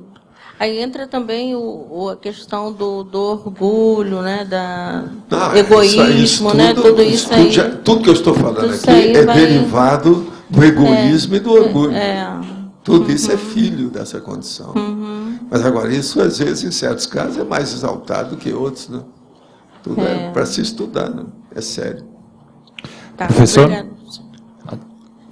Aí entra também a questão do orgulho, né, do egoísmo, né, tudo isso aí. Tudo que eu estou falando aqui é derivado do egoísmo e do orgulho. Tudo isso é filho dessa condição. Mas agora, isso às vezes, em certos casos, é mais exaltado que outros, né? Tudo é para se estudar, né? É sério. Tá, professor, obrigado.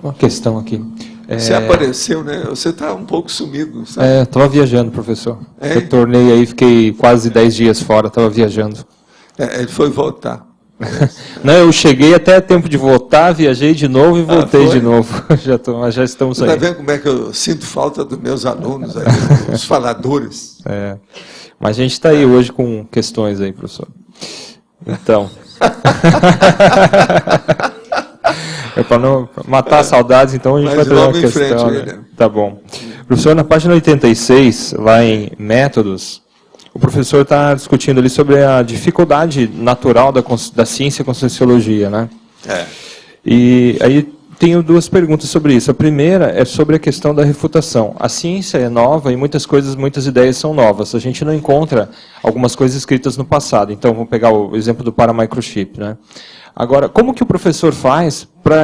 uma questão aqui. Você apareceu, né? Você está um pouco sumido, sabe? Estava viajando, professor. Retornei aí, fiquei quase 10 dias fora, estava viajando. Ele foi voltar. Não, eu cheguei até tempo de voltar, viajei de novo e voltei de novo. Já estamos aí. Você está vendo como é que eu sinto falta dos meus alunos, aí, os faladores? Mas a gente está aí hoje com questões aí, professor. Então... para não matar saudades, então a gente vai trazer uma questão. Né? Tá bom. Professor, na página 86, lá em Métodos, o professor está discutindo ali sobre a dificuldade natural da ciência com Conscienciologia, né? E aí tenho duas perguntas sobre isso. A primeira é sobre a questão da refutação. A ciência é nova e muitas ideias são novas. A gente não encontra algumas coisas escritas no passado. Então, vamos pegar o exemplo do paramicrochip, né? Agora, como que o professor faz para,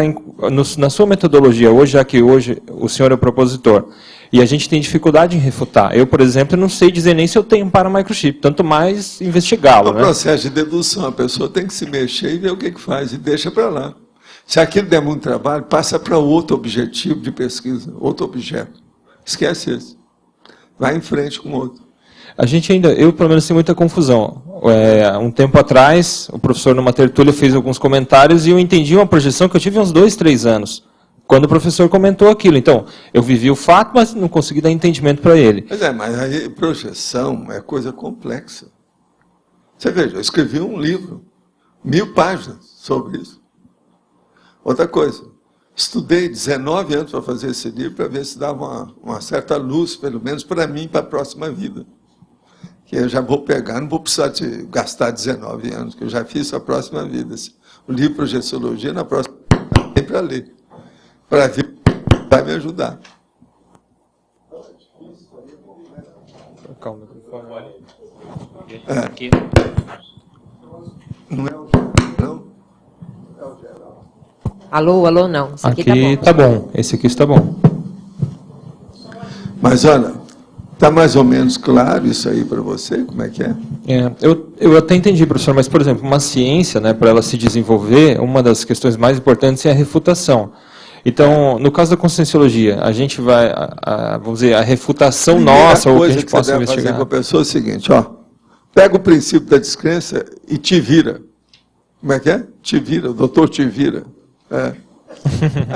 na sua metodologia hoje, já que hoje o senhor é o propositor, e a gente tem dificuldade em refutar? Eu, por exemplo, não sei dizer nem se eu tenho um paramicrochip, tanto mais investigá-lo. No processo de dedução, a pessoa tem que se mexer e ver o que faz, e deixa para lá. Se aquilo der muito trabalho, passa para outro objetivo de pesquisa, outro objeto. Esquece esse. Vai em frente com outro. A gente ainda, eu pelo menos tenho muita confusão. Um tempo atrás, o professor numa tertúlia fez alguns comentários e eu entendi uma projeção que eu tive uns 2, 3 anos, quando o professor comentou aquilo. Então, eu vivi o fato, mas não consegui dar entendimento para ele. Pois é, mas a projeção é coisa complexa. Você veja, eu escrevi um livro, 1000 páginas sobre isso. Outra coisa, estudei 19 anos para fazer esse livro, para ver se dava uma certa luz, pelo menos para mim, para a próxima vida. Que eu já vou pegar, não vou precisar de gastar 19 anos, que eu já fiz a próxima vida. O livro Projeciologia, na próxima vida, tem para ler. Para ver, vai me ajudar. Calma, o microfone. Aqui. Não é o não? É o geral. Alô, alô, não. Esse aqui Aqui tá bom. Esse aqui está bom. Mas olha, está mais ou menos claro isso aí para você? Como é que é? Eu até entendi, professor, mas, por exemplo, uma ciência, né, para ela se desenvolver, uma das questões mais importantes é a refutação. Então, no caso da conscienciologia, a gente vai, vamos dizer, a refutação nossa, ou que a gente possa investigar. Fazer com a pessoa é o seguinte, ó, pega o princípio da descrença e te vira. Como é que é? Te vira, o doutor te vira. É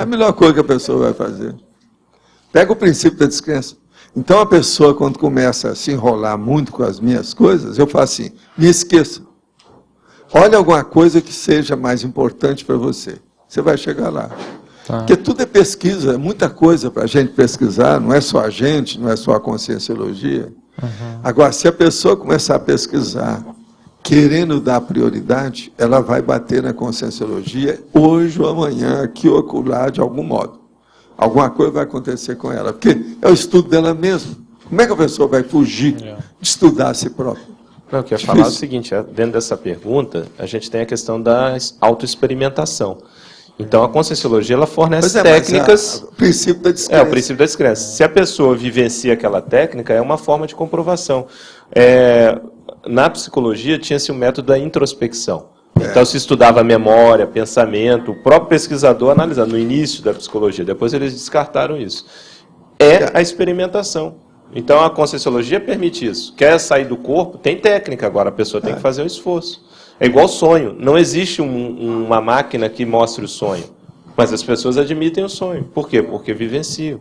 a melhor coisa que a pessoa vai fazer. Pega o princípio da descrença. Então, a pessoa, quando começa a se enrolar muito com as minhas coisas, eu falo assim, me esqueça. Olha alguma coisa que seja mais importante para você. Você vai chegar lá. Tá. Porque tudo é pesquisa, é muita coisa para a gente pesquisar, não é só a gente, não é só a conscienciologia. Uhum. Agora, se a pessoa começar a pesquisar, querendo dar prioridade, ela vai bater na conscienciologia hoje ou amanhã, aqui ou acolá, de algum modo. Alguma coisa vai acontecer com ela, porque é o estudo dela mesma. Como é que a pessoa vai fugir de estudar a si própria? Não, eu queria falar o seguinte, dentro dessa pergunta, a gente tem a questão da autoexperimentação. Então, a conscienciologia, ela fornece técnicas... O princípio da descrença. O princípio da descrença. Se a pessoa vivencia aquela técnica, é uma forma de comprovação. Na psicologia, tinha-se o método da introspecção. Então, se estudava memória, pensamento, o próprio pesquisador analisando no início da psicologia. Depois, eles descartaram isso. É a experimentação. Então, a conscienciologia permite isso. Quer sair do corpo? Tem técnica. Agora, a pessoa tem que fazer um esforço. É igual sonho. Não existe uma máquina que mostre o sonho. Mas as pessoas admitem o sonho. Por quê? Porque vivenciam.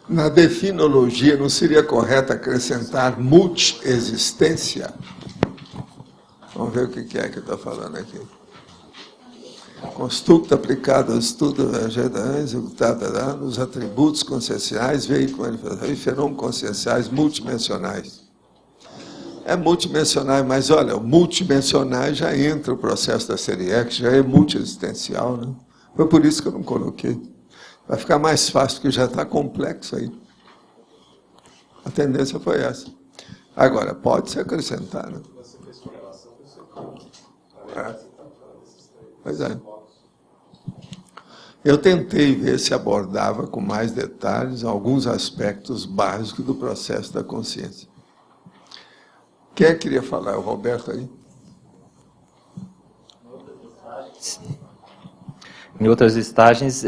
Na definologia, não seria correto acrescentar multiexistência? Vamos ver o que é que eu estou falando aqui. Construto aplicado ao estudo executado nos atributos conscienciais, veículos e fenômenos conscienciais multidimensionais. É multidimensional, mas olha, o multidimensional já entra o processo da Seriec, já é multiexistencial, né? Foi por isso que eu não coloquei. Vai ficar mais fácil, porque já está complexo aí. A tendência foi essa. Agora, pode se acrescentar, né? Pois é. Eu tentei ver se abordava com mais detalhes alguns aspectos básicos do processo da consciência. Quem queria falar? O Roberto aí? Em outras listagens,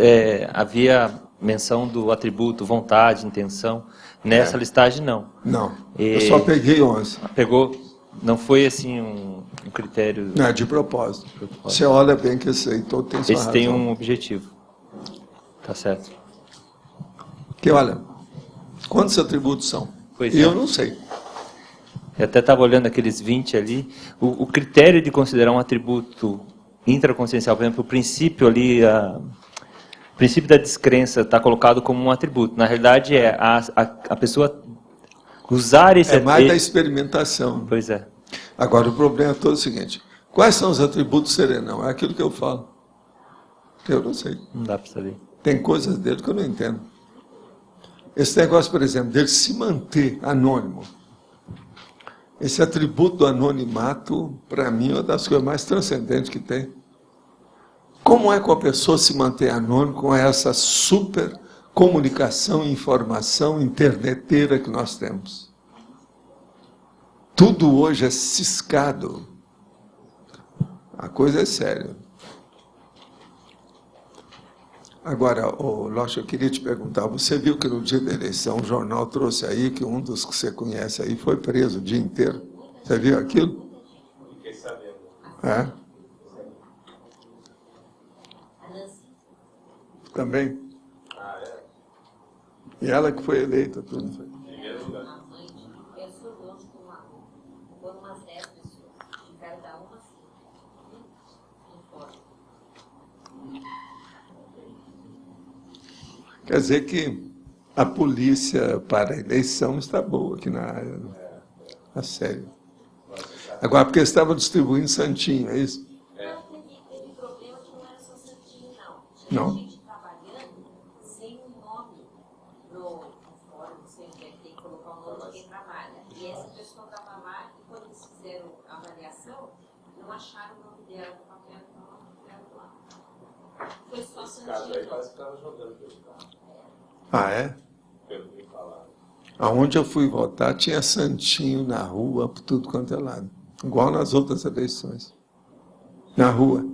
havia menção do atributo vontade, intenção. Nessa listagem, não. Não, eu só peguei 11. Pegou, não foi assim um critério... Não, é de propósito. Você olha bem que esse aí todo tem sua razão. Esse tem um objetivo. Tá certo. Que olha, quantos atributos são? Pois eu não sei. Eu até estava olhando aqueles 20 ali. O critério de considerar um atributo intraconsciencial, por exemplo, o princípio ali, o princípio da descrença está colocado como um atributo. Na realidade, é a pessoa usar esse... É mais da experimentação. Pois é. Agora, o problema é todo o seguinte. Quais são os atributos serenão? É aquilo que eu falo. Eu não sei. Não dá para saber. Tem coisas dele que eu não entendo. Esse negócio, por exemplo, dele se manter anônimo. Esse atributo do anonimato, para mim, é uma das coisas mais transcendentes que tem. Como é que a pessoa se mantém anônimo com essa super comunicação e informação interneteira que nós temos? Tudo hoje é ciscado. A coisa é séria. Agora, Locha, eu queria te perguntar, você viu que no dia da eleição o jornal trouxe aí que um dos que você conhece aí foi preso o dia inteiro? Você viu aquilo? Fiquei sabendo. É? Também? Ah, é? E ela que foi eleita, tudo. Primeiro lugar. Quer dizer que a polícia para a eleição está boa aqui na área. A sério. Agora, porque eles estavam distribuindo santinho, é isso? Não, teve problema que não era só santinho, não. Não. Tinha gente trabalhando sem um nome no fórum, não sei onde é que tem que colocar o nome de quem trabalha. E essa pessoa estava lá e quando eles fizeram a avaliação, não acharam o nome dela no papel, então não fizeram lá. Foi só santinho. Caso aí quase ficava jogando pelo carro. Ah, é? Pelo que me falaram. Aonde eu fui votar, tinha santinho na rua, por tudo quanto é lado. Igual nas outras eleições. Na rua.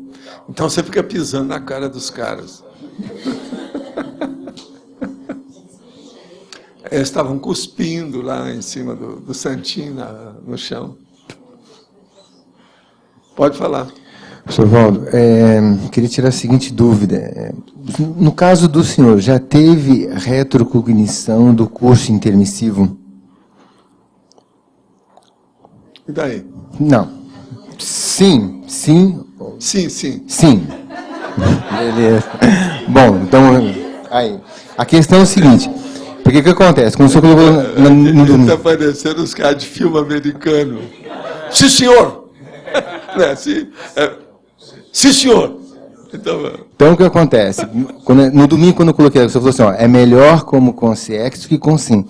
Então você fica pisando na cara dos caras. Eles estavam cuspindo lá em cima do santinho no chão. Pode falar. Professor Valdo, queria tirar a seguinte dúvida. No caso do senhor, já teve retrocognição do curso intermissivo? E daí? Não. Sim. Sim. Beleza. Bom, então, aí. A questão é o seguinte, porque o que acontece? Quando o senhor colocou no domingo... Está parecendo os caras de filme americano. Sim, senhor! Não é assim? Sim, senhor! Então, o que acontece? No domingo, quando eu coloquei, você falou assim, ó, é melhor como com CX do que com SIM.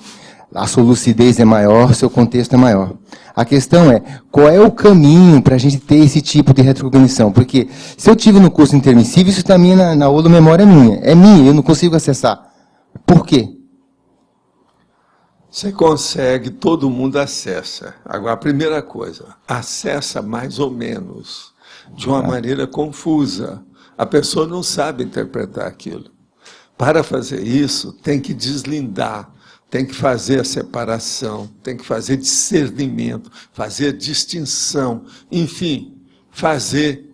A sua lucidez é maior, seu contexto é maior. A questão é, qual é o caminho para a gente ter esse tipo de retrocognição? Porque se eu tive no curso intermissivo, isso também na outra memória minha. É minha, eu não consigo acessar. Por quê? Você consegue, todo mundo acessa. Agora, a primeira coisa, acessa mais ou menos, de uma maneira confusa. A pessoa não sabe interpretar aquilo. Para fazer isso, tem que deslindar, tem que fazer a separação, tem que fazer discernimento, fazer a distinção, enfim, fazer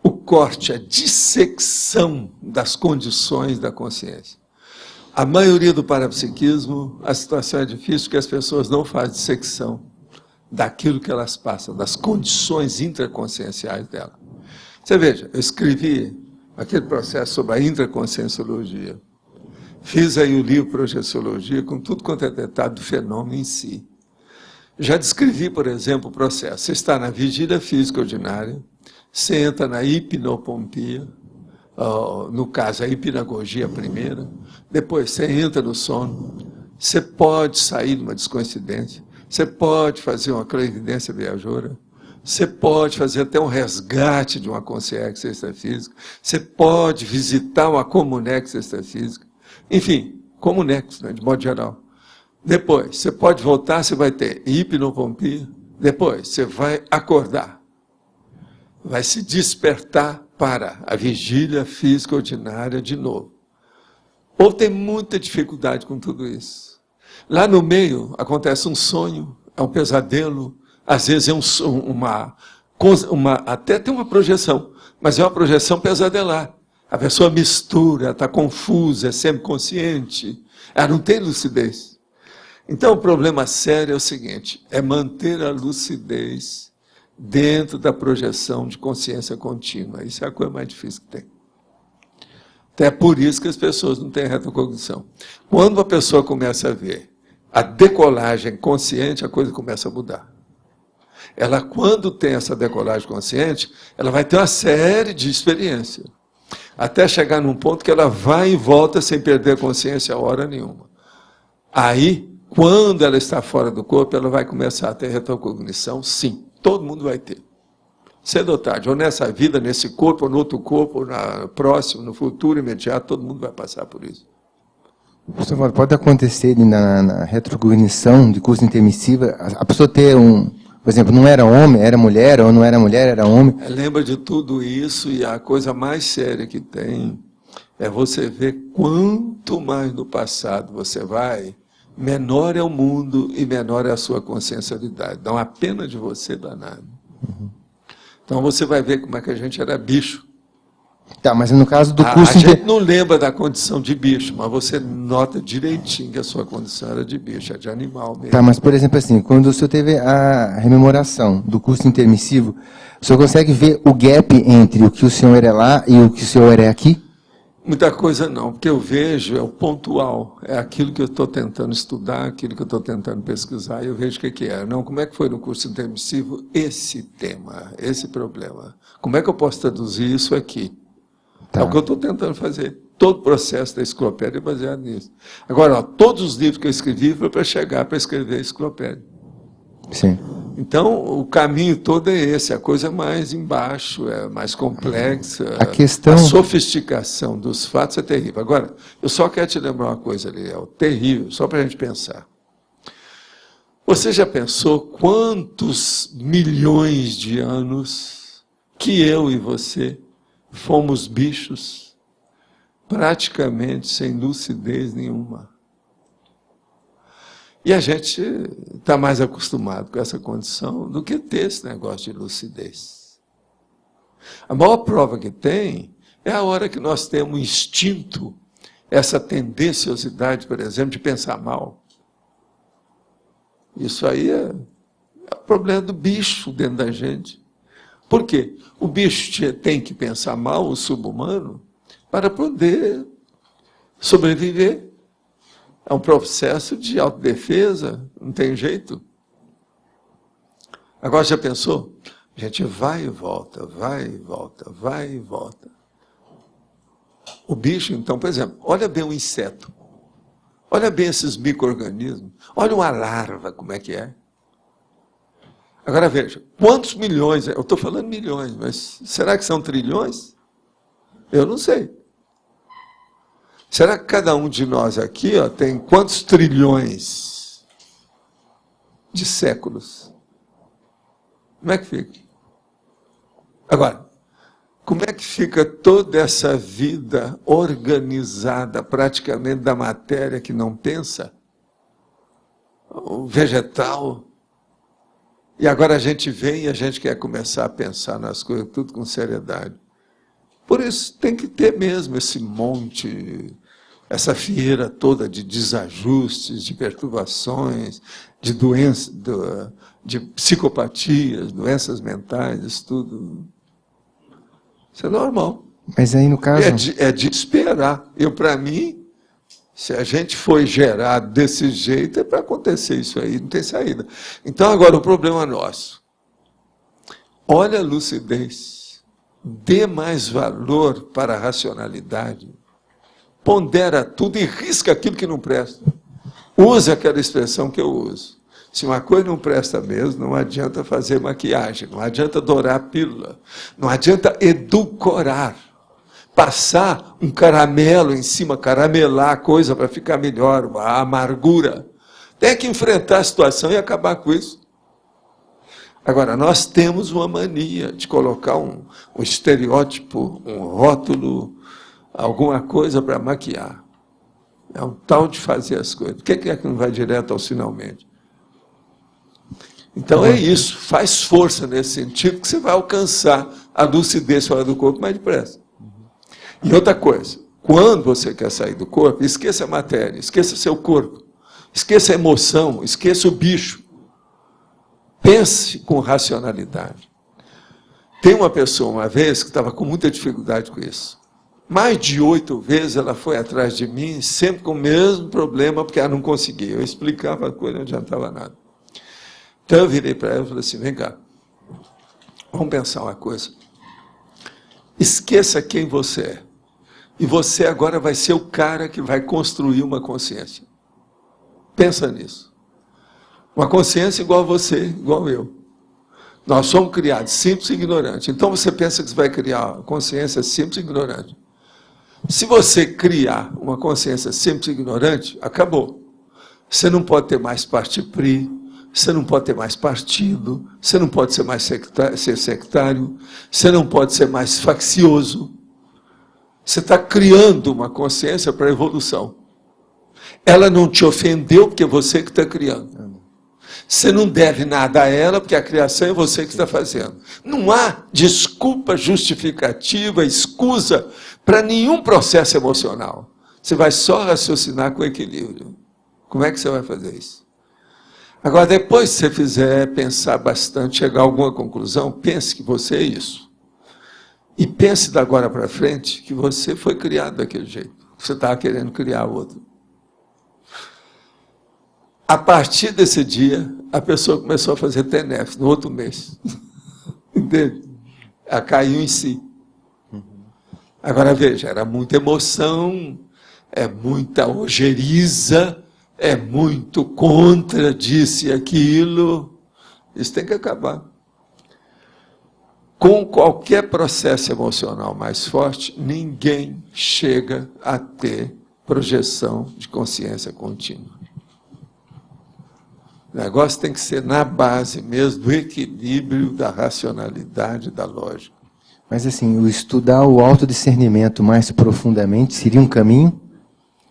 o corte, a dissecção das condições da consciência. A maioria do parapsiquismo, a situação é difícil porque as pessoas não fazem dissecção daquilo que elas passam, das condições intraconscienciais dela. Você veja, eu escrevi aquele processo sobre a intraconscienciologia. Fiz aí o livro Projeciologia com tudo quanto é detalhe do fenômeno em si. Já descrevi, por exemplo, o processo. Você está na vigília física ordinária, você entra na hipnopompia, no caso a hipnagogia primeira, depois você entra no sono, você pode sair de uma descoincidência, você pode fazer uma clarividência viajoura, você pode fazer até um resgate de uma consciência extrafísica, você pode visitar uma comunex extrafísica, enfim, comunex, né, de modo geral. Depois, você pode voltar, você vai ter hipnopompia, depois você vai acordar, vai se despertar para a vigília física ordinária de novo. Ou tem muita dificuldade com tudo isso. Lá no meio acontece um sonho, é um pesadelo, às vezes é até tem uma projeção, mas é uma projeção pesadelar. A pessoa mistura, está confusa, é sempre consciente, ela não tem lucidez. Então o problema sério é o seguinte, é manter a lucidez dentro da projeção de consciência contínua. Isso é a coisa mais difícil que tem. Até por isso que as pessoas não têm retrocognição. Quando a pessoa começa a ver a decolagem consciente, a coisa começa a mudar. Ela, quando tem essa decolagem consciente, ela vai ter uma série de experiências, até chegar num ponto que ela vai e volta sem perder a consciência a hora nenhuma. Aí, quando ela está fora do corpo, ela vai começar a ter retrocognição, sim. Todo mundo vai ter. Cedo ou tarde, ou nessa vida, nesse corpo, ou no outro corpo, ou no próximo, no futuro imediato, todo mundo vai passar por isso. Professor, pode acontecer na retrocognição de curso intermissiva, a pessoa ter por exemplo, não era homem, era mulher, ou não era mulher, era homem? Lembra de tudo isso, e a coisa mais séria que tem é você ver quanto mais no passado você vai, menor é o mundo e menor é a sua consciencialidade. Dá uma pena de você danado. Então você vai ver como é que a gente era bicho. Tá, mas no caso do A curso... gente não lembra da condição de bicho, mas você nota direitinho que a sua condição era de bicho, é de animal mesmo. Tá, mas por exemplo assim, quando o senhor teve a rememoração do curso intermissivo, o senhor consegue ver o gap entre o que o senhor é lá e o que o senhor é aqui? Muita coisa não, porque eu vejo, é o pontual, é aquilo que eu estou tentando estudar, aquilo que eu estou tentando pesquisar, e eu vejo o que é. Não, como é que foi no curso intermissivo esse tema, esse problema? Como é que eu posso traduzir isso aqui? Tá. É o que eu estou tentando fazer. Todo o processo da enciclopédia é baseado nisso. Agora, ó, todos os livros que eu escrevi foi para chegar para escrever a enciclopédia. Sim. Então, o caminho todo é esse, a coisa é mais embaixo, é mais complexa. A sofisticação dos fatos é terrível. Agora, eu só quero te lembrar uma coisa, Liel, terrível, só para a gente pensar. Você já pensou quantos milhões de anos que eu e você fomos bichos praticamente sem lucidez nenhuma? E a gente está mais acostumado com essa condição do que ter esse negócio de lucidez. A maior prova que tem é a hora que nós temos um instinto, essa tendenciosidade, por exemplo, de pensar mal. Isso aí é o problema do bicho dentro da gente. Por quê? O bicho tem que pensar mal, o sub-humano, para poder sobreviver. É um processo de autodefesa, não tem jeito. Agora, já pensou? A gente vai e volta, vai e volta, vai e volta. O bicho, então, por exemplo, olha bem o inseto. Olha bem esses micro-organismos. Olha uma larva, como é que é. Agora, veja, quantos milhões, eu estou falando milhões, mas será que são trilhões? Eu não sei. Será que cada um de nós aqui tem quantos trilhões de séculos? Como é que fica? Agora, como é que fica toda essa vida organizada, praticamente da matéria que não pensa? O vegetal. E agora a gente vem e a gente quer começar a pensar nas coisas tudo com seriedade. Por isso tem que ter mesmo esse monte, essa fieira toda de desajustes, de perturbações, de doenças, de psicopatias, doenças mentais, isso tudo. Isso é normal. Mas aí no caso... É de esperar. Para mim, se a gente foi gerado desse jeito, é para acontecer isso aí, não tem saída. Então agora o problema é nosso. Olha a lucidez. Dê mais valor para a racionalidade. Pondera tudo e risca aquilo que não presta. Use aquela expressão que eu uso. Se uma coisa não presta mesmo, não adianta fazer maquiagem, não adianta dourar a pílula, não adianta edulcorar, passar um caramelo em cima, caramelar a coisa para ficar melhor, a amargura. Tem que enfrentar a situação e acabar com isso. Agora, nós temos uma mania de colocar um estereótipo, um rótulo, alguma coisa para maquiar. É um tal de fazer as coisas. Por que é que não vai direto ao finalmente? Então é isso, faz força nesse sentido que você vai alcançar a lucidez fora do corpo mais depressa. E outra coisa, quando você quer sair do corpo, esqueça a matéria, esqueça seu corpo, esqueça a emoção, esqueça o bicho. Pense com racionalidade. Tem uma pessoa, uma vez, que estava com muita dificuldade com isso. Mais de 8 vezes ela foi atrás de mim, sempre com o mesmo problema, porque ela não conseguia. Eu explicava a coisa, não adiantava nada. Então eu virei para ela e falei assim, vem cá, vamos pensar uma coisa. Esqueça quem você é. E você agora vai ser o cara que vai construir uma consciência. Pensa nisso. Uma consciência igual a você, igual eu. Nós somos criados simples e ignorantes. Então você pensa que você vai criar uma consciência simples e ignorante. Se você criar uma consciência simples e ignorante, acabou. Você não pode ter mais parti-pris, você não pode ter mais partido, você não pode ser mais sectário, você não pode ser mais faccioso. Você está criando uma consciência para a evolução. Ela não te ofendeu porque é você que está criando. Você não deve nada a ela porque a criação é você que está fazendo. Não há desculpa, justificativa, escusa para nenhum processo emocional. Você vai só raciocinar com equilíbrio. Como é que você vai fazer isso? Agora, depois que você fizer pensar bastante, chegar a alguma conclusão, pense que você é isso. E pense da agora para frente que você foi criado daquele jeito. Você estava querendo criar outro. A partir desse dia, a pessoa começou a fazer TENEF no outro mês. Entende? Ela caiu em si. Agora, veja, era muita emoção, é muita ojeriza, é muito contra disso e aquilo. Isso tem que acabar. Com qualquer processo emocional mais forte, ninguém chega a ter projeção de consciência contínua. O negócio tem que ser na base mesmo do equilíbrio, da racionalidade, da lógica. Mas assim, o estudar o autodiscernimento mais profundamente seria um caminho?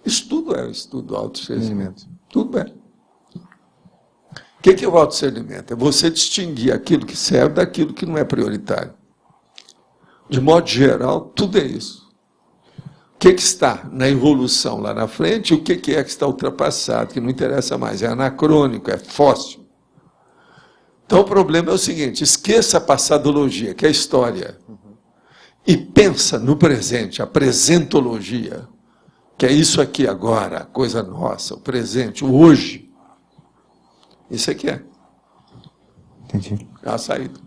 Estudo é o estudo do autodiscernimento. Tudo é. O que é o autodiscernimento? É você distinguir aquilo que serve daquilo que não é prioritário. De modo geral, tudo é isso. O que está na evolução lá na frente e o que é que está ultrapassado, que não interessa mais, é anacrônico, é fóssil. Então o problema é o seguinte, esqueça a passadologia, que é a história, e pensa no presente, a presentologia, que é isso aqui agora, a coisa nossa, o presente, o hoje. Isso aqui é. Entendi. É a saída.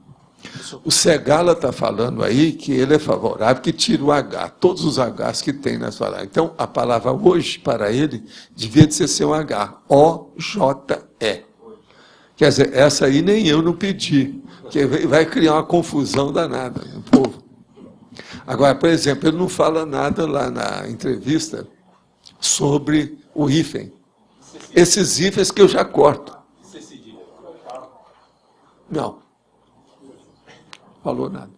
O Segala está falando aí que ele é favorável, que tira o H, todos os Hs que tem nessa palavra. Então, a palavra hoje, para ele, devia de ser um H, O-J-E. Quer dizer, essa aí nem eu não pedi, que vai criar uma confusão danada no povo. Agora, por exemplo, ele não fala nada lá na entrevista sobre o hífen. Esses hífens que eu já corto. Não. Falou nada.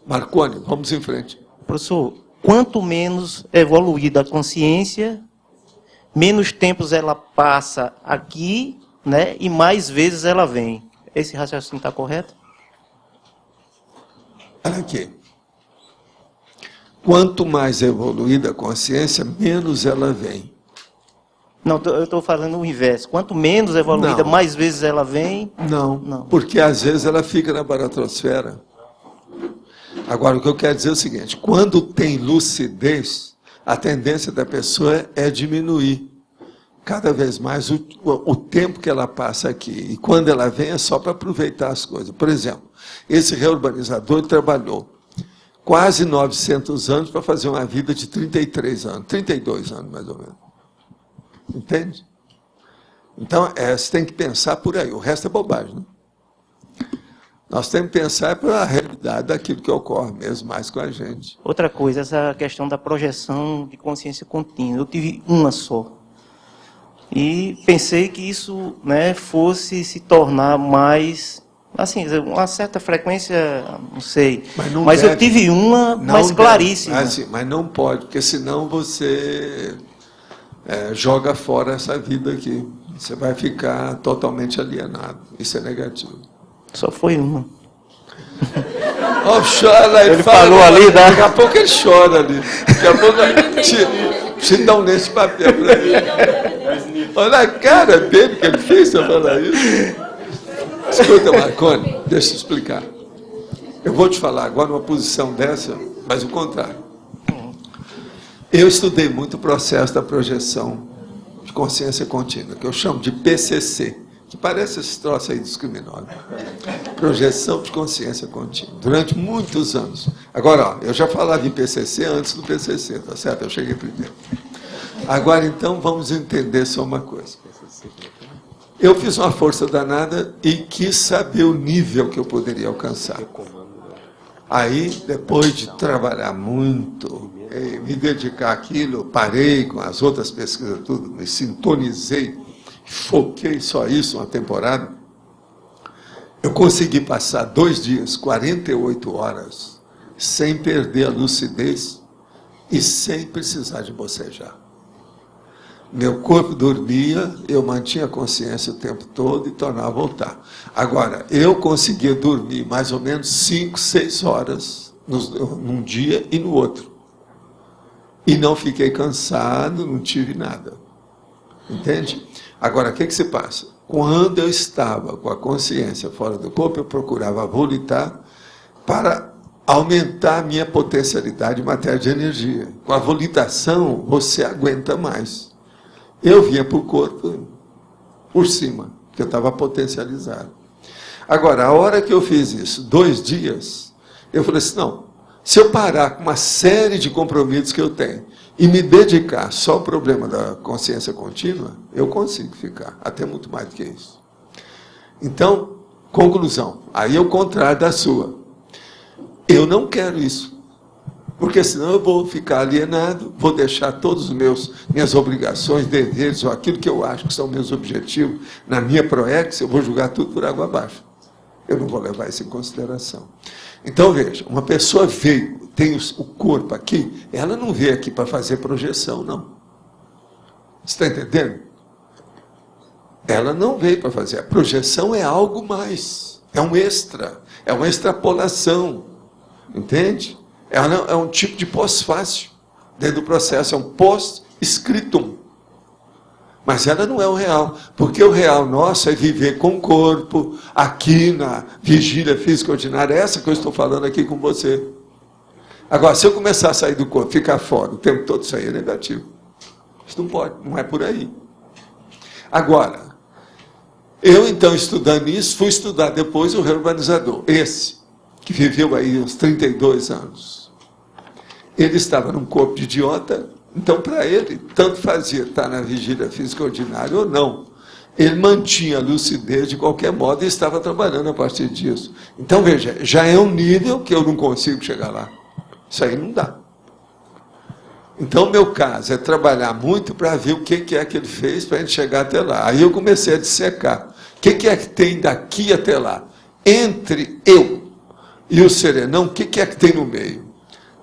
Marconi, vamos em frente. Professor, quanto menos evoluída a consciência, menos tempos ela passa aqui, né, e mais vezes ela vem. Esse raciocínio está correto? Olha aqui. Quanto mais evoluída a consciência, menos ela vem. Não, eu estou falando o inverso. Quanto menos evoluída, mais vezes ela vem? Não, porque às vezes ela fica na baratrosfera. Agora, o que eu quero dizer é o seguinte, quando tem lucidez, a tendência da pessoa é diminuir cada vez mais o tempo que ela passa aqui. E quando ela vem é só para aproveitar as coisas. Por exemplo, esse reurbanizador trabalhou quase 900 anos para fazer uma vida de 33 anos, 32 anos mais ou menos. Entende? Então, você tem que pensar por aí. O resto é bobagem, né? Nós temos que pensar para a realidade daquilo que ocorre mesmo mais com a gente. Outra coisa, essa questão da projeção de consciência contínua. Eu tive uma só. E pensei que isso, né, fosse se tornar mais, assim, uma certa frequência, não sei. Mas eu tive uma mais claríssima. Mas não pode, porque senão você joga fora essa vida aqui. Você vai ficar totalmente alienado. Isso é negativo. Só foi uma. Ele falou ali, né? Daqui a pouco ele chora ali. Daqui a pouco te dá nesse papel para ele. Olha a cara dele que ele fez para falar isso. Escuta, Marconi, deixa eu explicar. Eu vou te falar agora uma posição dessa, mas o contrário. Eu estudei muito o processo da projeção de consciência contínua, que eu chamo de PCC, que parece esse troço aí dos criminosos. Projeção de consciência contínua, durante muitos anos. Agora, eu já falava em PCC antes do PCC, tá certo? Eu cheguei primeiro. Agora, então, vamos entender só uma coisa. Eu fiz uma força danada e quis saber o nível que eu poderia alcançar. Aí, depois de trabalhar muito, me dedicar àquilo, parei com as outras pesquisas, tudo, me sintonizei, foquei só isso uma temporada, eu consegui passar 2 dias, 48 horas, sem perder a lucidez, e sem precisar de bocejar. Meu corpo dormia, eu mantinha a consciência o tempo todo e tornava a voltar. Agora, eu conseguia dormir mais ou menos 5, 6 horas num dia e no outro. E não fiquei cansado, não tive nada. Entende? Agora, o que se passa? Quando eu estava com a consciência fora do corpo, eu procurava volitar para aumentar a minha potencialidade em matéria de energia. Com a volitação, você aguenta mais. Eu vinha para o corpo por cima, porque eu estava potencializado. Agora, a hora que eu fiz isso, 2 dias, eu falei assim, não, se eu parar com uma série de compromissos que eu tenho e me dedicar só ao problema da consciência contínua, eu consigo ficar, até muito mais do que isso. Então, conclusão, aí é o contrário da sua. Eu não quero isso. Porque senão eu vou ficar alienado, vou deixar todas as minhas obrigações, deveres, ou aquilo que eu acho que são meus objetivos, na minha proex, eu vou jogar tudo por água abaixo. Eu não vou levar isso em consideração. Então, veja, uma pessoa veio, tem o corpo aqui, ela não veio aqui para fazer projeção, não. Você está entendendo? Ela não veio para fazer. A projeção é algo mais, é um extra, é uma extrapolação, entende? É um tipo de pós-fácil. Dentro do processo é um post-scriptum. Mas ela não é o real. Porque o real nosso é viver com o corpo, aqui na vigília física ordinária, essa que eu estou falando aqui com você. Agora, se eu começar a sair do corpo, ficar fora o tempo todo, isso aí é negativo. Isso não pode, não é por aí. Agora, eu então estudando isso, fui estudar depois o reurbanizador, esse, que viveu aí uns 32 anos. Ele estava num corpo de idiota, então para ele, tanto fazia estar na vigília física ordinária ou não. Ele mantinha a lucidez de qualquer modo e estava trabalhando a partir disso. Então veja, já é um nível que eu não consigo chegar lá. Isso aí não dá. Então, meu caso é trabalhar muito para ver o que é que ele fez para a gente chegar até lá. Aí eu comecei a dissecar. O que é que tem daqui até lá? Entre eu e o serenão, o que é que tem no meio?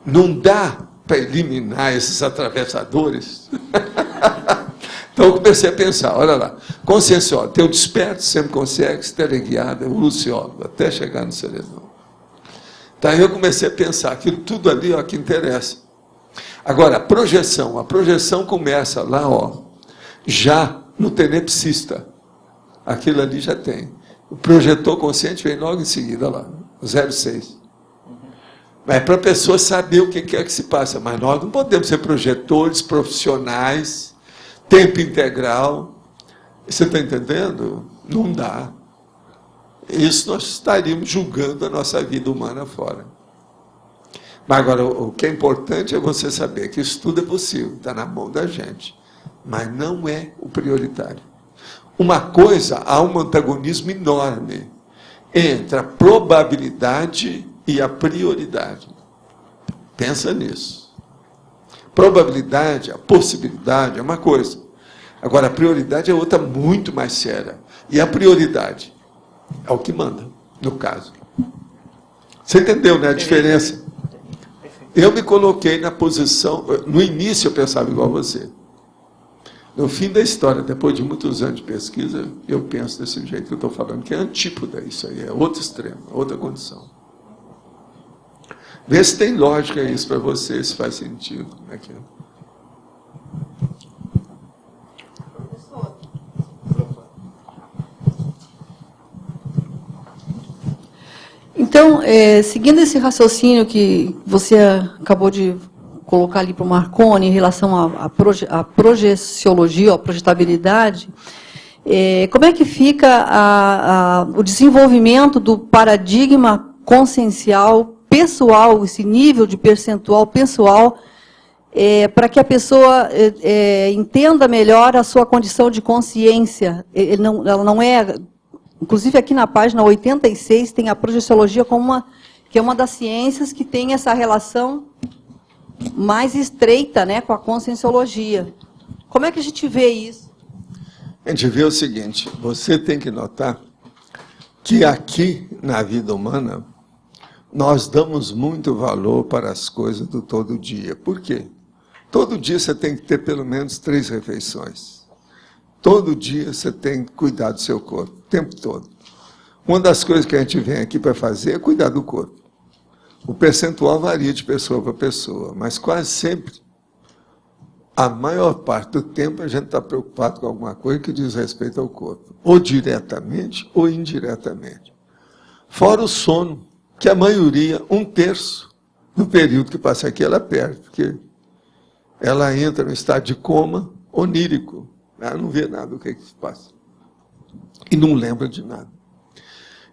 Não dá para eliminar esses atravessadores? Então eu comecei a pensar, olha lá, conscienciólogo, teu desperto, sempre consegue, teleguiado, evoluciólogo, até chegar no serenão. Então aí eu comecei a pensar, aquilo tudo ali, ó, que interessa. Agora, a projeção começa lá, ó, já no tenepsista. Aquilo ali já tem. O projetor consciente vem logo em seguida lá, 06. Mas é para a pessoa saber o que é que se passa. Mas nós não podemos ser projetores profissionais, tempo integral. Você está entendendo? Não dá. Isso nós estaríamos julgando a nossa vida humana fora. Mas agora, o que é importante é você saber que isso tudo é possível, está na mão da gente. Mas não é o prioritário. Uma coisa, há um antagonismo enorme entre a probabilidade e a prioridade. Pensa nisso. Probabilidade, a possibilidade é uma coisa. Agora, a prioridade é outra muito mais séria. E a prioridade é o que manda, no caso. Você entendeu, né, a diferença? Eu me coloquei na posição... No início eu pensava igual a você. No fim da história, depois de muitos anos de pesquisa, eu penso desse jeito que eu estou falando, que é antípoda isso aí, é outro extremo, outra condição. Vê se tem lógica isso para você, se faz sentido. Aqui. Então, seguindo esse raciocínio que você acabou de colocar ali para o Marconi em relação à projeciologia, à projetabilidade, como é que fica o desenvolvimento do paradigma consciencial pessoal, esse nível de percentual pessoal, para que a pessoa entenda melhor a sua condição de consciência? Ela não é... Inclusive, aqui na página 86, tem a projeciologia como que é uma das ciências que tem essa relação mais estreita, né, com a conscienciologia. Como é que a gente vê isso? A gente vê o seguinte, você tem que notar que aqui, na vida humana, nós damos muito valor para as coisas do todo dia. Por quê? Todo dia você tem que ter pelo menos 3 refeições. Todo dia você tem que cuidar do seu corpo, o tempo todo. Uma das coisas que a gente vem aqui para fazer é cuidar do corpo. O percentual varia de pessoa para pessoa, mas quase sempre, a maior parte do tempo, a gente está preocupado com alguma coisa que diz respeito ao corpo, ou diretamente ou indiretamente. Fora o sono, que a maioria, 1/3 do período que passa aqui, ela perde, porque ela entra no estado de coma onírico. Ela não vê nada do que se passa. E não lembra de nada.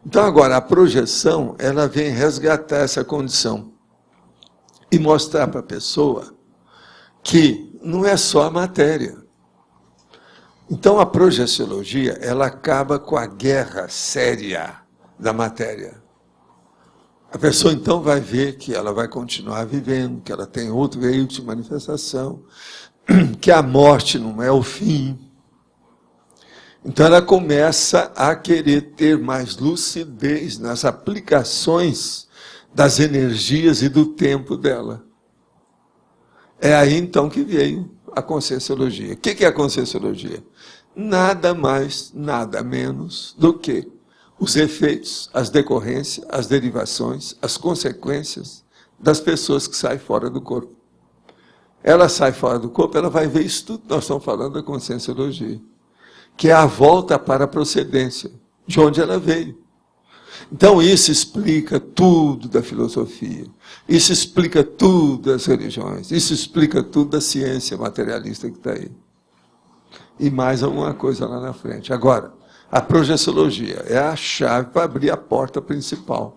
Então, agora, a projeção, ela vem resgatar essa condição e mostrar para a pessoa que não é só a matéria. Então, a projeciologia, ela acaba com a guerra séria da matéria. A pessoa, então, vai ver que ela vai continuar vivendo, que ela tem outro veículo de manifestação, que a morte não é o fim. Então, ela começa a querer ter mais lucidez nas aplicações das energias e do tempo dela. É aí, então, que veio a Conscienciologia. O que é a Conscienciologia? Nada mais, nada menos do que os efeitos, as decorrências, as derivações, as consequências das pessoas que saem fora do corpo. Ela sai fora do corpo, ela vai ver isso tudo que nós estamos falando da Conscienciologia, que é a volta para a procedência, de onde ela veio. Então, isso explica tudo da filosofia, isso explica tudo das religiões, isso explica tudo da ciência materialista que está aí. E mais alguma coisa lá na frente. Agora, a projeciologia é a chave para abrir a porta principal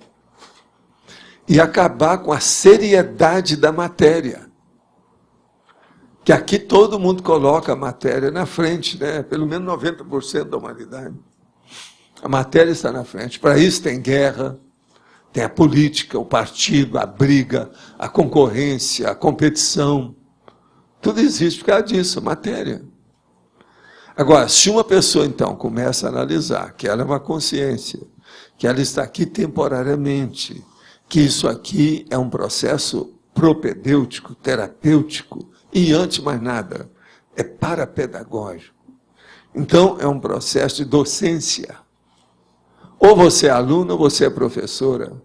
e acabar com a seriedade da matéria. Que aqui todo mundo coloca a matéria na frente, né? Pelo menos 90% da humanidade. A matéria está na frente. Para isso tem guerra, tem a política, o partido, a briga, a concorrência, a competição. Tudo existe por causa disso, matéria. Agora, se uma pessoa, então, começa a analisar que ela é uma consciência, que ela está aqui temporariamente, que isso aqui é um processo propedêutico, terapêutico, e antes mais nada, é parapedagógico. Então, é um processo de docência. Ou você é aluno ou você é professora.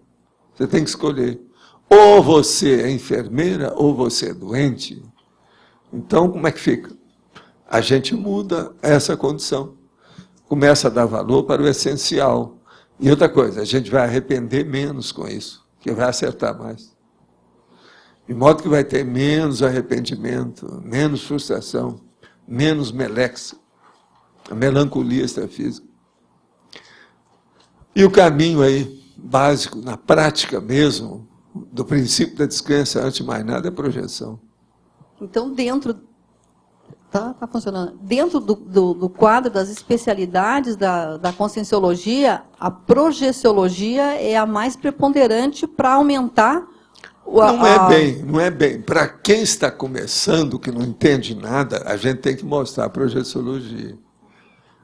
Você tem que escolher. Ou você é enfermeira ou você é doente. Então, como é que fica? A gente muda essa condição. Começa a dar valor para o essencial. E outra coisa, a gente vai arrepender menos com isso, que vai acertar mais. De modo que vai ter menos arrependimento, menos frustração, menos melexa, a melancolia extrafísica. E o caminho aí, básico, na prática mesmo, do princípio da descrença, antes de mais nada, é projeção. Então, dentro... Tá funcionando. Dentro do quadro das especialidades da Conscienciologia, a projeciologia é a mais preponderante para aumentar... Não é bem. Para quem está começando, que não entende nada, a gente tem que mostrar a projeciologia.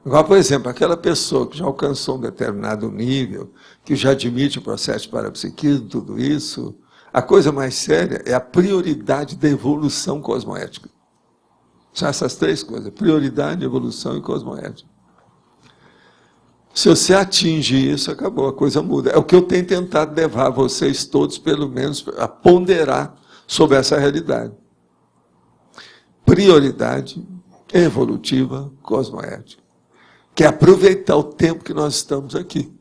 Agora, por exemplo, aquela pessoa que já alcançou um determinado nível, que já admite o processo de parapsiquismo, tudo isso, a coisa mais séria é a prioridade da evolução cosmoética. São essas 3 coisas, prioridade, evolução e cosmoética. Se você atinge isso, acabou, a coisa muda. É o que eu tenho tentado levar vocês todos, pelo menos, a ponderar sobre essa realidade. Prioridade evolutiva cosmoética, que é aproveitar o tempo que nós estamos aqui.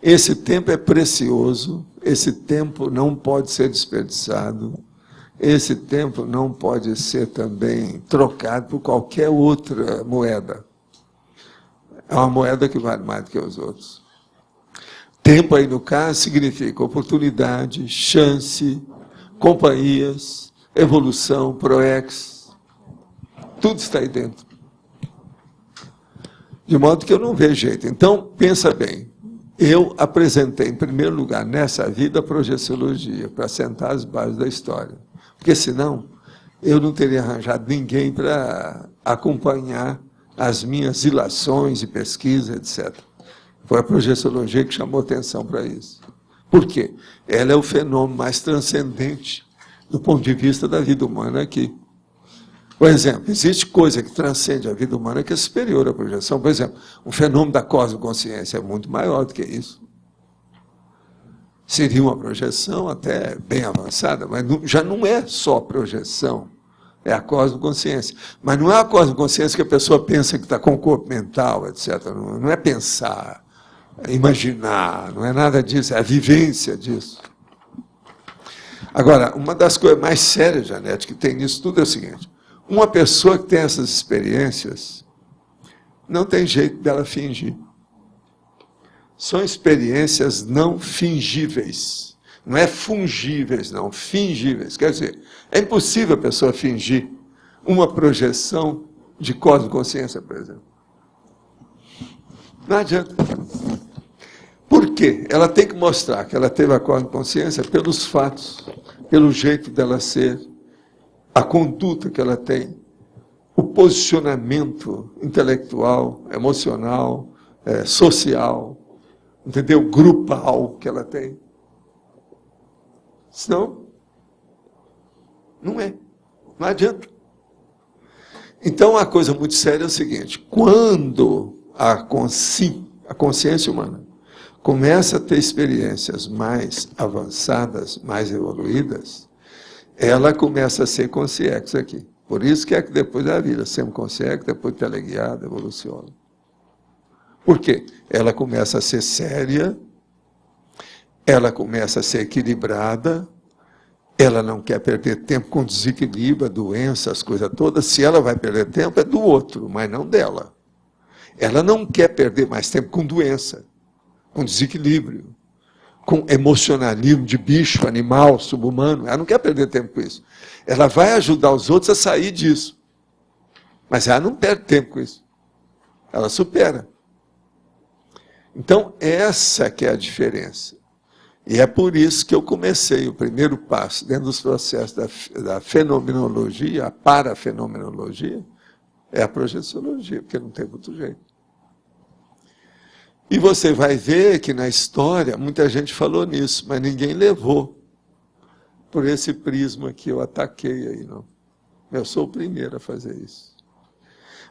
Esse tempo é precioso, esse tempo não pode ser desperdiçado, esse tempo não pode ser também trocado por qualquer outra moeda. É uma moeda que vale mais do que os outros. Tempo aí, no caso, significa oportunidade, chance, companhias, evolução, proex. Tudo está aí dentro. De modo que eu não vejo jeito. Então, pensa bem. Eu apresentei, em primeiro lugar, nessa vida, a projeciologia, para sentar as bases da história. Porque, senão, eu não teria arranjado ninguém para acompanhar as minhas ilações e pesquisas, etc. Foi a projeciologia que chamou atenção para isso. Por quê? Ela é o fenômeno mais transcendente do ponto de vista da vida humana aqui. Por exemplo, existe coisa que transcende a vida humana que é superior à projeção. Por exemplo, o fenômeno da cosmoconsciência é muito maior do que isso. Seria uma projeção até bem avançada, mas já não é só projeção, é a cosmoconsciência. Mas não é a cosmoconsciência que a pessoa pensa que está com o corpo mental, etc. Não é pensar, é imaginar, não é nada disso, é a vivência disso. Agora, uma das coisas mais sérias, Janete, que tem nisso tudo é o seguinte: uma pessoa que tem essas experiências, não tem jeito dela fingir. São experiências não fingíveis. Não é fungíveis, não, fingíveis. Quer dizer, é impossível a pessoa fingir uma projeção de cosmoconsciência, por exemplo. Não adianta. Por quê? Ela tem que mostrar que ela teve a cosmoconsciência pelos fatos, pelo jeito dela ser, a conduta que ela tem, o posicionamento intelectual, emocional, social, entendeu? Grupal que ela tem. Senão, não é. Não adianta. Então, a coisa muito séria é o seguinte: quando a consciência humana começa a ter experiências mais avançadas, mais evoluídas, ela começa a ser consciência aqui. Por isso que é que depois da vida, sempre consciência, depois teleguiada, evoluciona. Por quê? Ela começa a ser séria, ela começa a ser equilibrada, ela não quer perder tempo com desequilíbrio, doença, as coisas todas. Se ela vai perder tempo, é do outro, mas não dela. Ela não quer perder mais tempo com doença, com desequilíbrio, com emocionalismo de bicho, animal, subhumano. Ela não quer perder tempo com isso. Ela vai ajudar os outros a sair disso. Mas ela não perde tempo com isso. Ela supera. Então, essa que é a diferença. E é por isso que eu comecei o primeiro passo dentro dos processos da fenomenologia, a parafenomenologia, é a projeciologia, porque não tem outro jeito. E você vai ver que na história muita gente falou nisso, mas ninguém levou por esse prisma que eu ataquei aí, não. Eu sou o primeiro a fazer isso.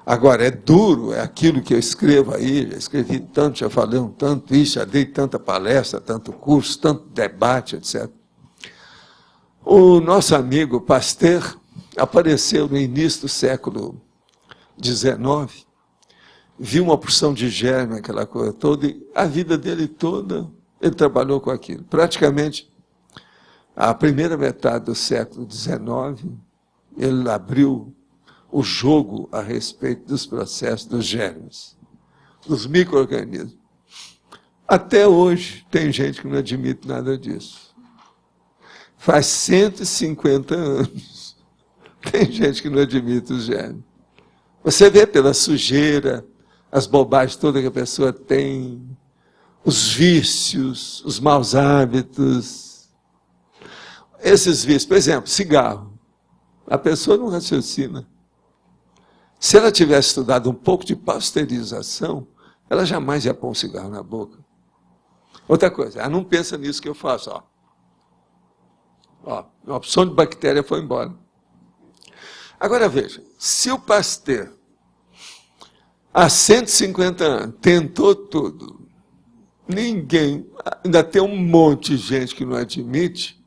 Agora, é duro, é aquilo que eu escrevo aí, já escrevi tanto, já falei um tanto isso, já dei tanta palestra, tanto curso, tanto debate, etc. O nosso amigo Pasteur apareceu no início do século XIX, viu uma porção de germe, aquela coisa toda, e a vida dele toda, ele trabalhou com aquilo. Praticamente, a primeira metade do século XIX, ele abriu o jogo a respeito dos processos dos germes, dos micro-organismos. Até hoje, tem gente que não admite nada disso. Faz 150 anos, tem gente que não admite os germes. Você vê pela sujeira, as bobagens todas que a pessoa tem, os vícios, os maus hábitos. Esses vícios, por exemplo, cigarro. A pessoa não raciocina. Se ela tivesse estudado um pouco de pasteurização, ela jamais ia pôr um cigarro na boca. Outra coisa, ela não pensa nisso que eu faço. Ó, a opção de bactéria foi embora. Agora veja, se o Pasteur, há 150 anos, tentou tudo, ninguém, ainda tem um monte de gente que não admite,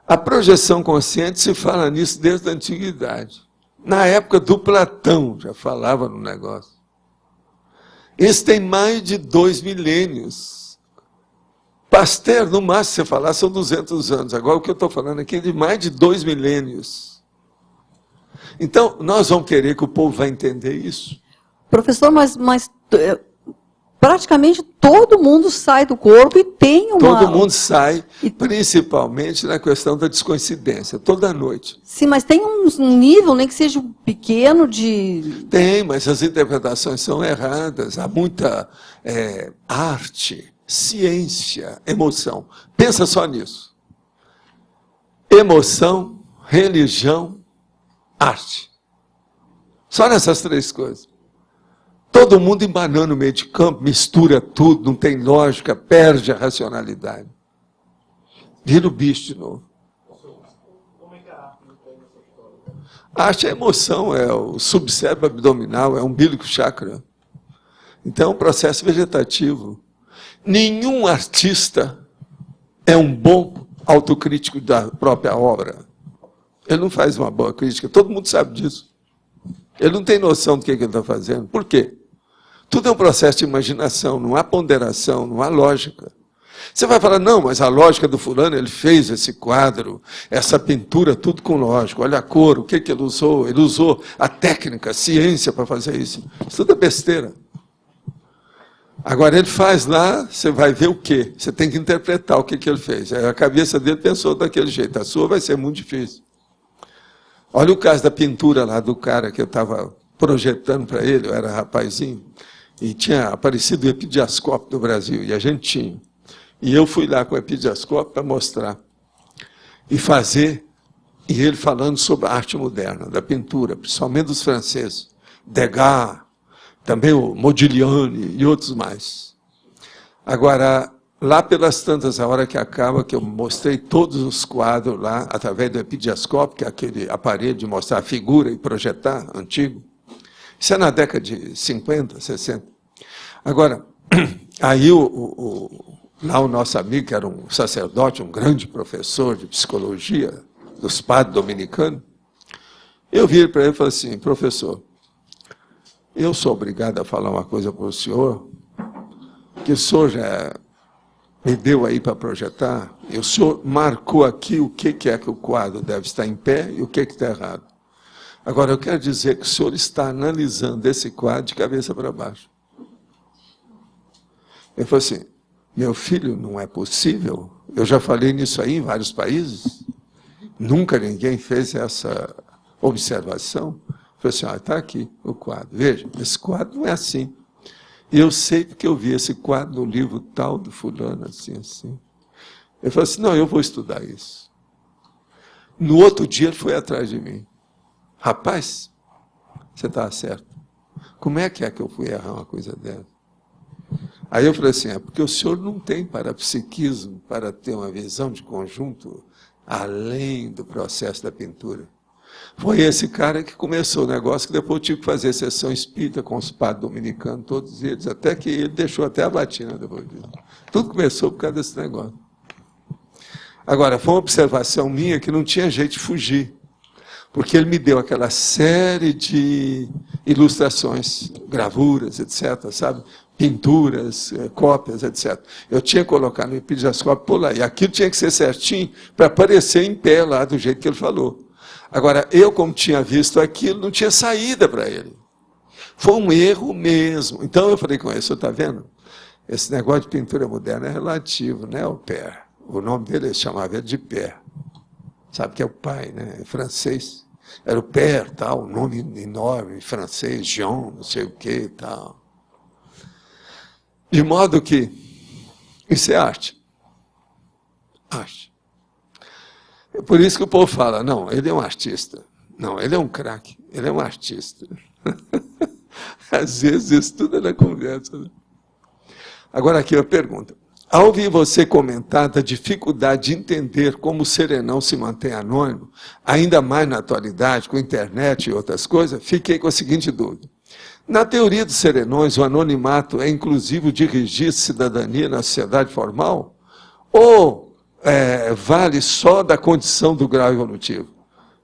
a projeção consciente se fala nisso desde a antiguidade. Na época do Platão, já falava no negócio. Isso tem mais de 2 milênios. Pasteur, no máximo, você falar, são 200 anos. Agora, o que eu estou falando aqui é de mais de 2 milênios. Então, nós vamos querer que o povo vai entender isso. Professor, mas praticamente todo mundo sai do corpo e tem uma... Todo mundo sai, principalmente na questão da descoincidência, toda noite. Sim, mas tem um nível, nem que seja pequeno de... Tem, mas as interpretações são erradas. Há muita arte, ciência, emoção. Pensa só nisso. Emoção, religião, arte. Só nessas 3 coisas. Todo mundo embanando no meio de campo, mistura tudo, não tem lógica, perde a racionalidade. Vira o bicho de novo. A arte é emoção, é o subcérebro abdominal, é o umbilico chakra. Então, é um processo vegetativo. Nenhum artista é um bom autocrítico da própria obra. Ele não faz uma boa crítica, todo mundo sabe disso. Ele não tem noção do que ele está fazendo. Por quê? Tudo é um processo de imaginação, não há ponderação, não há lógica. Você vai falar, não, mas a lógica do fulano, ele fez esse quadro, essa pintura, tudo com lógica. Olha a cor, o que ele usou? Ele usou a técnica, a ciência para fazer isso. Isso tudo é besteira. Agora, ele faz lá, você vai ver o quê? Você tem que interpretar o que ele fez. A cabeça dele pensou daquele jeito, a sua vai ser muito difícil. Olha o caso da pintura lá do cara que eu estava projetando para ele, eu era rapazinho, e tinha aparecido o epidiascópio do Brasil, e a gente tinha. E eu fui lá com o epidiascópio para mostrar. E fazer, e ele falando sobre a arte moderna, da pintura, principalmente dos franceses. Degas, também o Modigliani e outros mais. Agora, lá pelas tantas, a hora que acaba, que eu mostrei todos os quadros lá, através do epidiascópio, que é aquele aparelho de mostrar a figura e projetar, antigo. Isso é na década de 50, 60. Agora, aí lá o nosso amigo, que era um sacerdote, um grande professor de psicologia, dos padres dominicanos, eu vi para ele e falei assim, professor, eu sou obrigado a falar uma coisa para o senhor, que o senhor já me deu aí para projetar, e o senhor marcou aqui o que é que o quadro deve estar em pé e o que está errado. Agora, eu quero dizer que o senhor está analisando esse quadro de cabeça para baixo. Ele falou assim, meu filho, não é possível. Eu já falei nisso aí em vários países. Nunca ninguém fez essa observação. Eu falei assim, está aqui o quadro. Veja, esse quadro não é assim. E eu sei porque eu vi esse quadro no livro tal do fulano, assim, assim. Ele falou assim, não, eu vou estudar isso. No outro dia ele foi atrás de mim. Rapaz, você está certo. Como é que eu fui errar uma coisa dessa? Aí eu falei assim, porque o senhor não tem parapsiquismo para ter uma visão de conjunto além do processo da pintura. Foi esse cara que começou o negócio, que depois eu tive que fazer sessão espírita com os padres dominicanos, todos eles, até que ele deixou até a batina depois disso. Tudo começou por causa desse negócio. Agora, foi uma observação minha que não tinha jeito de fugir, porque ele me deu aquela série de ilustrações, gravuras, etc., sabe? Pinturas, cópias, etc. Eu tinha que colocar no epidiascópio por lá, e aquilo tinha que ser certinho para aparecer em pé lá, do jeito que ele falou. Agora, eu, como tinha visto aquilo, não tinha saída para ele. Foi um erro mesmo. Então, eu falei com ele, você está vendo? Esse negócio de pintura moderna é relativo, né, o Père? O nome dele, ele chamava ele de Père. Sabe que é o pai, né? É francês. Era o Père, tal, um nome enorme, francês, Jean, não sei o quê, tal. De modo que isso é arte. Arte. É por isso que o povo fala, não, ele é um artista. Não, ele é um craque, ele é um artista. Às vezes isso tudo é na conversa. Né? Agora aqui a pergunta. Ao ouvir você comentar da dificuldade de entender como o serenão se mantém anônimo, ainda mais na atualidade, com internet e outras coisas, fiquei com a seguinte dúvida. Na teoria dos serenões, o anonimato é inclusive de registro de cidadania na sociedade formal? Ou vale só da condição do grau evolutivo?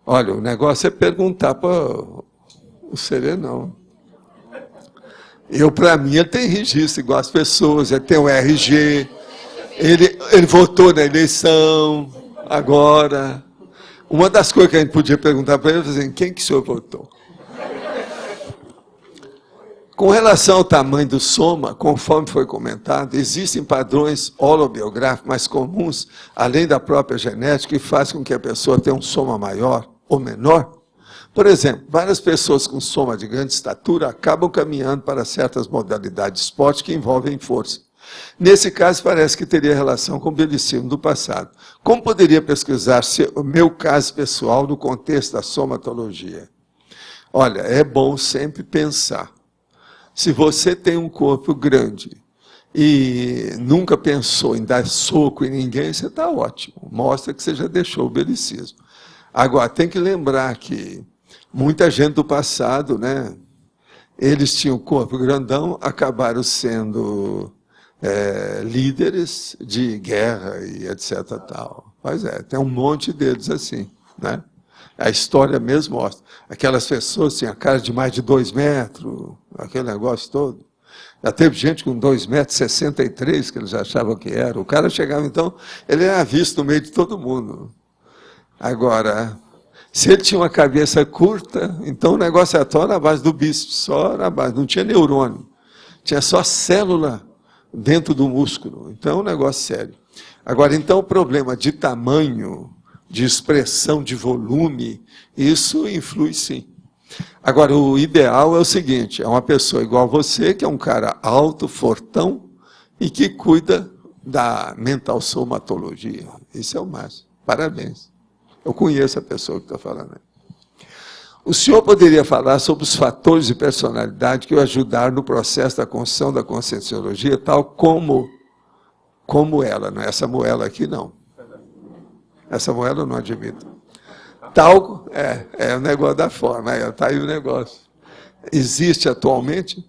Olha, o negócio é perguntar para o serenão. Para mim, ele tem registro igual as pessoas, ele tem o RG, ele votou na eleição, agora. Uma das coisas que a gente podia perguntar para ele é assim, quem que o senhor votou? Com relação ao tamanho do soma, conforme foi comentado, existem padrões holobiográficos mais comuns, além da própria genética, que fazem com que a pessoa tenha um soma maior ou menor. Por exemplo, várias pessoas com soma de grande estatura acabam caminhando para certas modalidades de esporte que envolvem força. Nesse caso, parece que teria relação com o belicismo do passado. Como poderia pesquisar o meu caso pessoal no contexto da somatologia? Olha, é bom sempre pensar. Se você tem um corpo grande e nunca pensou em dar soco em ninguém, você está ótimo. Mostra que você já deixou o belicismo. Agora, tem que lembrar que muita gente do passado, né, eles tinham corpo grandão, acabaram sendo líderes de guerra e etc. Tal. Pois é, tem um monte deles assim, né? A história mesmo mostra. Aquelas pessoas tinham a cara de mais de 2 metros, aquele negócio todo. Já teve gente com 2,63 metros, que eles achavam que era. O cara chegava, então, ele era visto no meio de todo mundo. Agora, se ele tinha uma cabeça curta, então o negócio era só na base do bíceps, só na base, não tinha neurônio. Tinha só célula dentro do músculo. Então é um negócio sério. Agora, então, o problema de tamanho, de expressão, de volume, isso influi sim. Agora, o ideal é o seguinte, é uma pessoa igual a você, que é um cara alto, fortão, e que cuida da mental somatologia. Isso é o máximo. Parabéns. Eu conheço a pessoa que está falando aí. O senhor poderia falar sobre os fatores de personalidade que o ajudaram no processo da construção da conscienciologia, tal como ela, não é essa moela aqui, não. Essa moela eu não admito. Tal é o negócio da forma, está aí o negócio. Existe atualmente?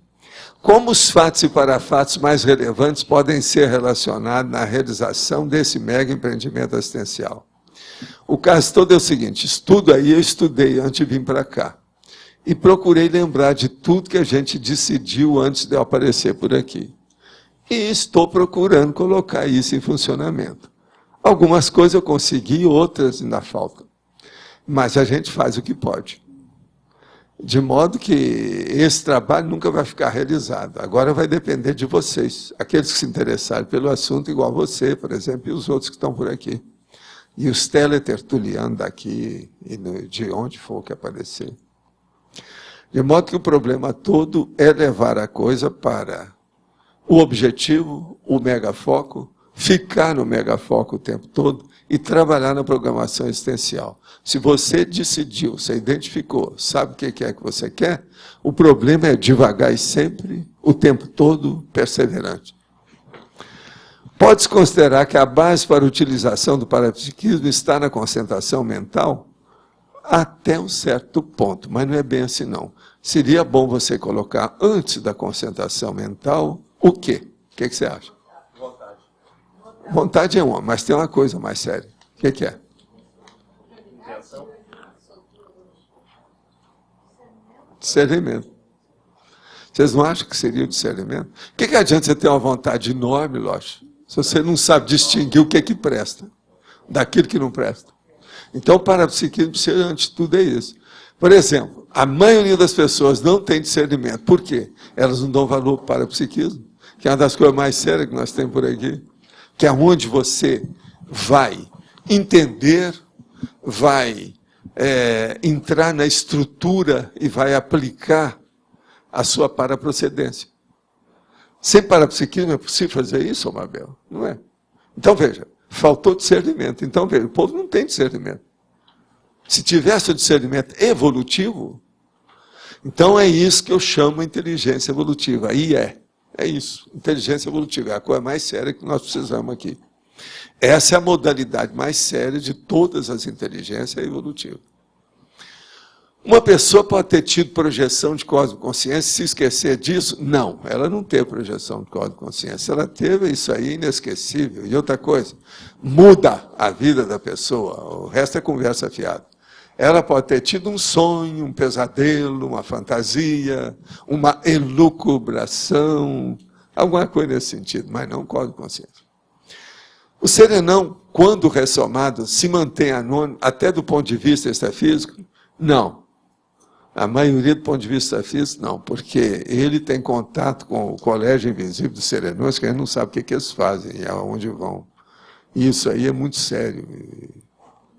Como os fatos e parafatos mais relevantes podem ser relacionados na realização desse mega empreendimento assistencial? O caso todo é o seguinte, estudo aí, eu estudei antes de vir para cá. E procurei lembrar de tudo que a gente decidiu antes de eu aparecer por aqui. E estou procurando colocar isso em funcionamento. Algumas coisas eu consegui, outras ainda faltam. Mas a gente faz o que pode. De modo que esse trabalho nunca vai ficar realizado. Agora vai depender de vocês. Aqueles que se interessarem pelo assunto, igual você, por exemplo, e os outros que estão por aqui. E os teletertulianos daqui, e de onde for que aparecer. De modo que o problema todo é levar a coisa para o objetivo, o megafoco, ficar no megafoco o tempo todo e trabalhar na programação existencial. Se você decidiu, você identificou, sabe o que é que você quer, o problema é devagar e sempre, o tempo todo, perseverante. Pode-se considerar que a base para a utilização do parapsiquismo está na concentração mental? Até um certo ponto, mas não é bem assim não. Seria bom você colocar antes da concentração mental o quê? O que você acha? Vontade. Vontade é uma, mas tem uma coisa mais séria. O que é? Intenção. Discernimento. Vocês não acham que seria o discernimento? O que adianta você ter uma vontade enorme, lógico, se você não sabe distinguir o que presta daquilo que não presta? Então, o parapsiquismo, antes de tudo, é isso. Por exemplo, a maioria das pessoas não tem discernimento. Por quê? Elas não dão valor para o parapsiquismo, que é uma das coisas mais sérias que nós temos por aqui, que é onde você vai entender, vai entrar na estrutura e vai aplicar a sua paraprocedência. Sem parapsiquismo é possível fazer isso, Mabel? Não é? Então, veja, faltou discernimento. Então, veja, o povo não tem discernimento. Se tivesse o discernimento evolutivo, então é isso que eu chamo de inteligência evolutiva. Aí é isso, inteligência evolutiva. É a coisa mais séria que nós precisamos aqui. Essa é a modalidade mais séria de todas as inteligências evolutivas. Uma pessoa pode ter tido projeção de cosmoconsciência e se esquecer disso? Não, ela não teve projeção de cosmoconsciência. Ela teve isso aí inesquecível. E outra coisa, muda a vida da pessoa. O resto é conversa fiada. Ela pode ter tido um sonho, um pesadelo, uma fantasia, uma elucubração, alguma coisa nesse sentido, mas não cosmoconsciência. O serenão, quando ressomado, se mantém anônimo, até do ponto de vista extrafísico? Não. A maioria do ponto de vista físico, não, porque ele tem contato com o colégio invisível dos serenões, que a gente não sabe o que eles fazem e aonde vão. E isso aí é muito sério.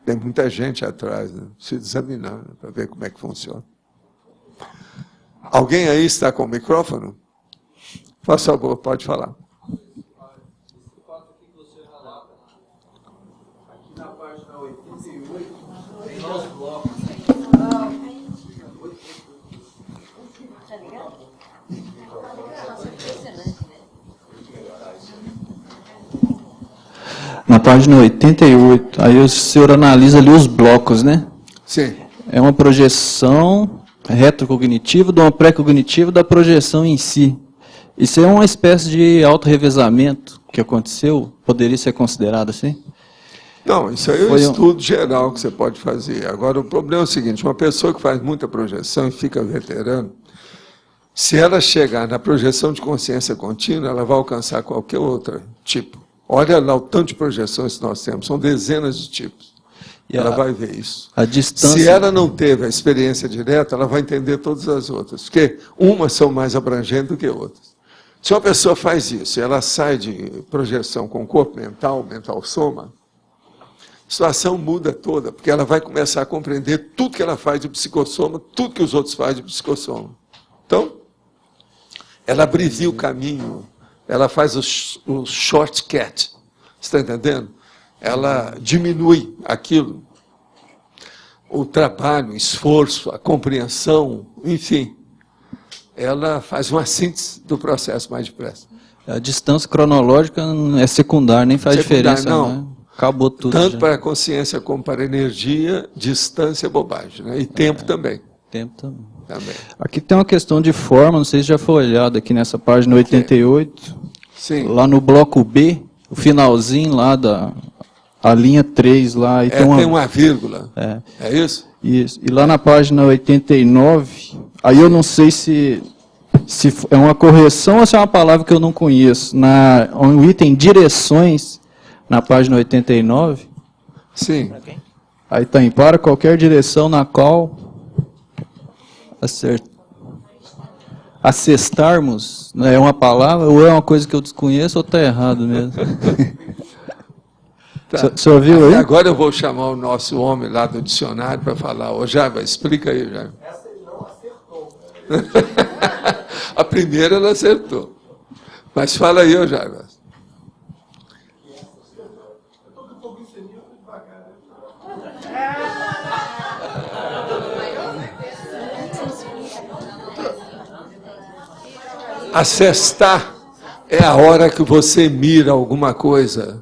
Tem muita gente atrás, né, se examinando para ver como é que funciona. Alguém aí está com o microfone? Por favor, pode falar. Aqui na página 88, tem os blocos. Na página 88, aí o senhor analisa ali os blocos, né? Sim. É uma projeção retrocognitiva de uma pré-cognitiva da projeção em si. Isso é uma espécie de autorrevezamento que aconteceu? Poderia ser considerado assim? Não, isso aí é um estudo geral que você pode fazer. Agora, o problema é o seguinte, uma pessoa que faz muita projeção e fica veterano, se ela chegar na projeção de consciência contínua, ela vai alcançar qualquer outro tipo. Olha lá o tanto de projeções que nós temos, são dezenas de tipos. Ela vai ver isso. A distância... Se ela não teve a experiência direta, ela vai entender todas as outras, porque umas são mais abrangentes do que outras. Se uma pessoa faz isso, ela sai de projeção com o corpo mental, mental soma, a situação muda toda, porque ela vai começar a compreender tudo que ela faz de psicossoma, tudo que os outros fazem de psicossoma. Então, ela abrevia o caminho, ela faz o shortcut, está entendendo? Ela diminui aquilo, o trabalho, o esforço, a compreensão, enfim. Ela faz uma síntese do processo mais depressa. A distância cronológica é secundária, nem faz diferença. Não. Né? Acabou tudo. Tanto já. para a consciência como para a energia, distância é bobagem. Né? E tempo também. Tempo também. Aqui tem uma questão de forma, não sei se já foi olhado aqui nessa página 88. Sim. Lá no bloco B, o finalzinho lá da a linha 3 lá. E tem uma vírgula. É isso? Isso. E lá na página 89, aí eu não sei se é uma correção ou se é uma palavra que eu não conheço. No item direções, na página 89. Sim. Aí está em para qualquer direção na qual acestarmos, né, é uma palavra ou é uma coisa que eu desconheço ou está errado mesmo? Tá. O senhor viu aí? Agora eu vou chamar o nosso homem lá do dicionário para falar. Ô, Java, explica aí, Java. Essa ele não acertou. A primeira ela acertou. Mas fala aí, ô Java. Acestar é a hora que você mira alguma coisa.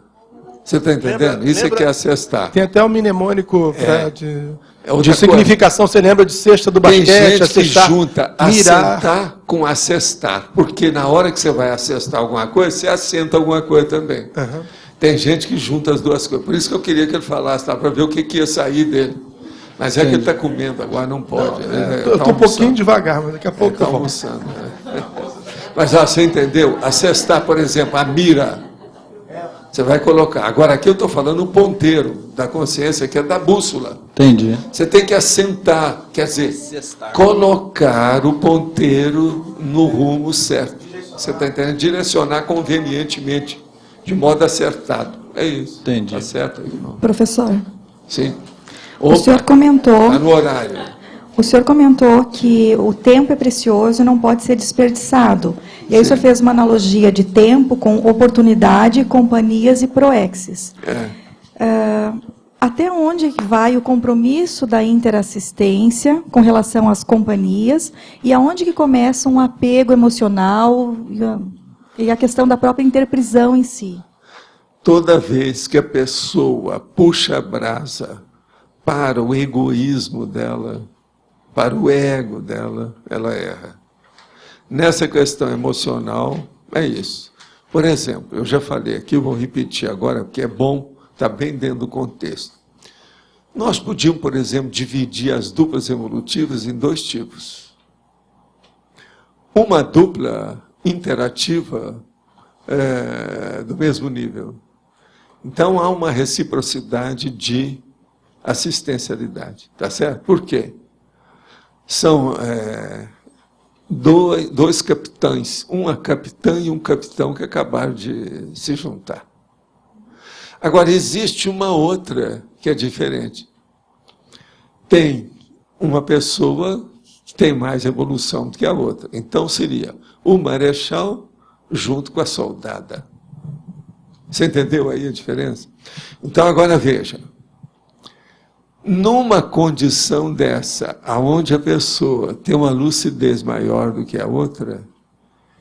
Você está entendendo? Isso é que é acestar. Tem até um mnemônico de de significação. Você lembra de cesta do basquete, tem gente acestar, que junta mirar. assentar com assestar. Porque na hora que você vai assestar alguma coisa, você assenta alguma coisa também. Uhum. Tem gente que junta as duas coisas. Por isso que eu queria que ele falasse, para ver o que ia sair dele. Mas é que ele está comendo agora, não pode. Eu estou um pouquinho devagar, mas daqui a pouco está almoçando. Mas você entendeu? Assestar, por exemplo, a mira. Você vai colocar. Agora, aqui eu estou falando o ponteiro da consciência, que é da bússola. Entendi. Você tem que assentar, quer dizer, colocar o ponteiro no rumo certo. Você está entendendo? Direcionar convenientemente, de modo acertado. É isso. Entendi. Está certo aí, irmão? Professor, Sim. o senhor comentou... Está no horário. O senhor comentou que o tempo é precioso e não pode ser desperdiçado. E aí o senhor fez uma analogia de tempo com oportunidade, companhias e proexes. Até onde vai o compromisso da interassistência com relação às companhias e aonde que começa um apego emocional e a questão da própria interprisão em si? Toda vez que a pessoa puxa a brasa para o egoísmo dela, para o ego dela, ela erra. Nessa questão emocional, é isso. Por exemplo, eu já falei aqui, vou repetir agora, porque é bom, está bem dentro do contexto. Nós podíamos, por exemplo, dividir as duplas evolutivas em dois tipos. Uma dupla interativa do mesmo nível. Então, há uma reciprocidade de assistencialidade, tá certo? Por quê? São dois capitães, uma capitã e um capitão que acabaram de se juntar. Agora, existe uma outra que é diferente. Tem uma pessoa que tem mais evolução do que a outra. Então, seria o marechal junto com a soldada. Você entendeu aí a diferença? Então, agora veja. Numa condição dessa, onde a pessoa tem uma lucidez maior do que a outra,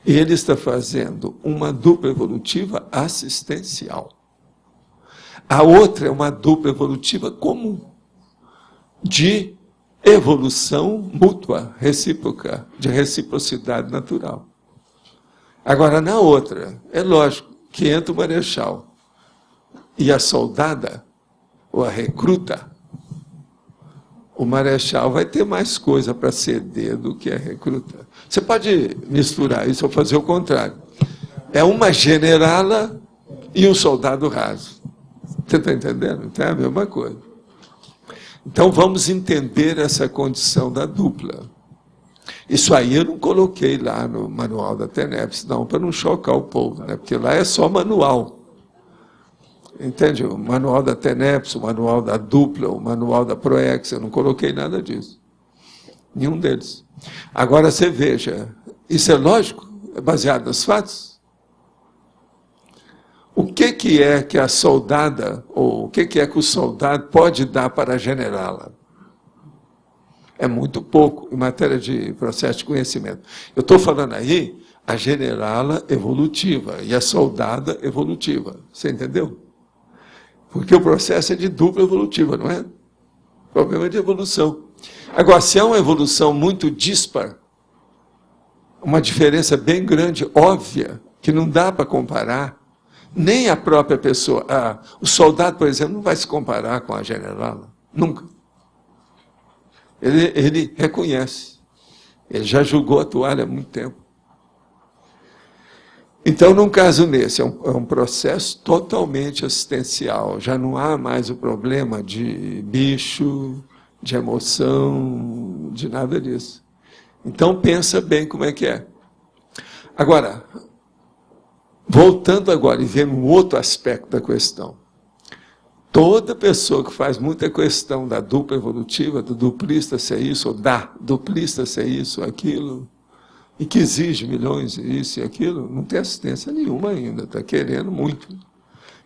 ele está fazendo uma dupla evolutiva assistencial. A outra é uma dupla evolutiva comum, de evolução mútua, recíproca, de reciprocidade natural. Agora, na outra, é lógico que entra o marechal e a soldada, ou a recruta, o marechal vai ter mais coisa para ceder do que a recruta. Você pode misturar isso ou fazer o contrário. É uma generala e um soldado raso. Você está entendendo? Então é a mesma coisa. Então vamos entender essa condição da dupla. Isso aí eu não coloquei lá no manual da TENEPS, não, para não chocar o povo, né? Porque lá é só manual. Entende? O manual da TENEPS, o manual da dupla, o manual da PROEX, eu não coloquei nada disso. Nenhum deles. Agora você veja, isso é lógico? É baseado nos fatos? O que é que a soldada, ou o que é que o soldado pode dar para a generala? É muito pouco em matéria de processo de conhecimento. Eu estou falando aí a generala evolutiva e a soldada evolutiva. Você entendeu? Porque o processo é de dupla evolutiva, não é? O problema é de evolução. Agora, se é uma evolução muito dispar, uma diferença bem grande, óbvia, que não dá para comparar, nem a própria pessoa. O soldado, por exemplo, não vai se comparar com a generala. Nunca. Ele reconhece. Ele já julgou a toalha há muito tempo. Então, num caso nesse, é um processo totalmente assistencial. Já não há mais o problema de bicho, de emoção, de nada disso. Então, pensa bem como é que é. Agora, voltando agora e vendo um outro aspecto da questão. Toda pessoa que faz muita questão da dupla evolutiva, do duplista ser isso, ou da duplista ser isso, aquilo, e que exige milhões, isso e aquilo, não tem assistência nenhuma ainda, está querendo muito.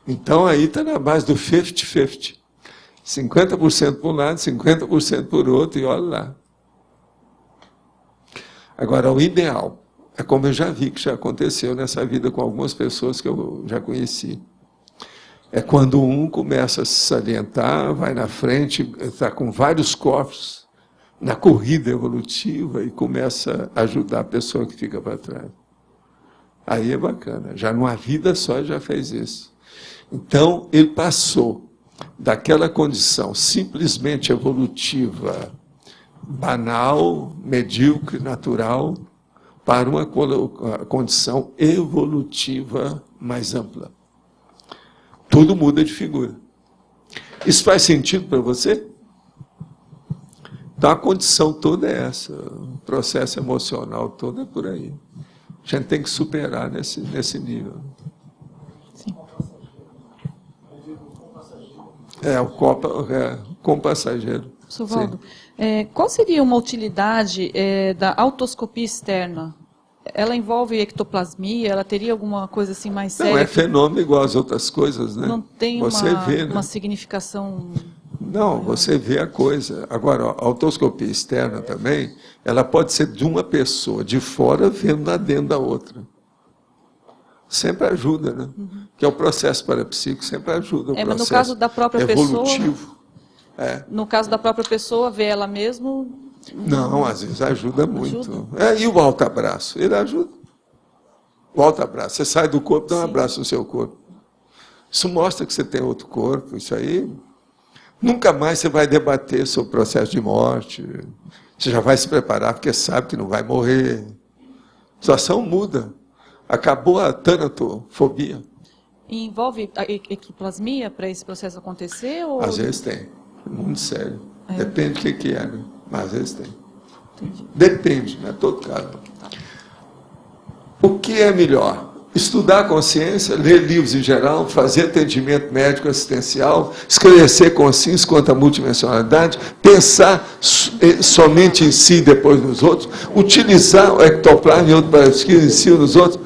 Então, aí está na base do 50-50. 50% por um lado, 50% por outro, e olha lá. Agora, o ideal, é como eu já vi que já aconteceu nessa vida com algumas pessoas que eu já conheci. É quando um começa a se salientar, vai na frente, está com vários corpos na corrida evolutiva e começa a ajudar a pessoa que fica para trás. Aí é bacana. Já numa vida só já fez isso. Então, ele passou daquela condição simplesmente evolutiva, banal, medíocre, natural, para uma condição evolutiva mais ampla. Tudo muda de figura. Isso faz sentido para você? Então, a condição toda é essa. O processo emocional todo é por aí. A gente tem que superar nesse nível. Sim. Com passageiro. Professor Valdo, qual seria uma utilidade da autoscopia externa? Ela envolve ectoplasmia? Ela teria alguma coisa assim mais séria? Não, é fenômeno igual às outras coisas, né? Não tem uma significação... Não, você vê a coisa. Agora, a autoscopia externa também, ela pode ser de uma pessoa de fora vendo lá dentro da outra. Sempre ajuda, né? Uhum. Que é o processo parapsíquico, sempre ajuda o processo mas no caso da própria evolutivo. No caso da própria pessoa, ver ela mesmo... Não, às vezes ajuda muito. E o alto-abraço? Ele ajuda. O alto-abraço. Você sai do corpo, dá um abraço no seu corpo. Isso mostra que você tem outro corpo, isso aí... Nunca mais você vai debater sobre o processo de morte. Você já vai se preparar, porque sabe que não vai morrer. A situação muda. Acabou a tanatofobia. E envolve a ectoplasmia para esse processo acontecer? Ou... Às vezes tem. Muito sério. Depende do que é, né? Mas às vezes tem. Entendi. Depende, não é todo caso. O que é melhor? Estudar a consciência, ler livros em geral, fazer atendimento médico assistencial, esclarecer consciência quanto à multidimensionalidade, pensar somente em si e depois nos outros, utilizar o ectoplasma e outro parapsíquico em si e nos outros.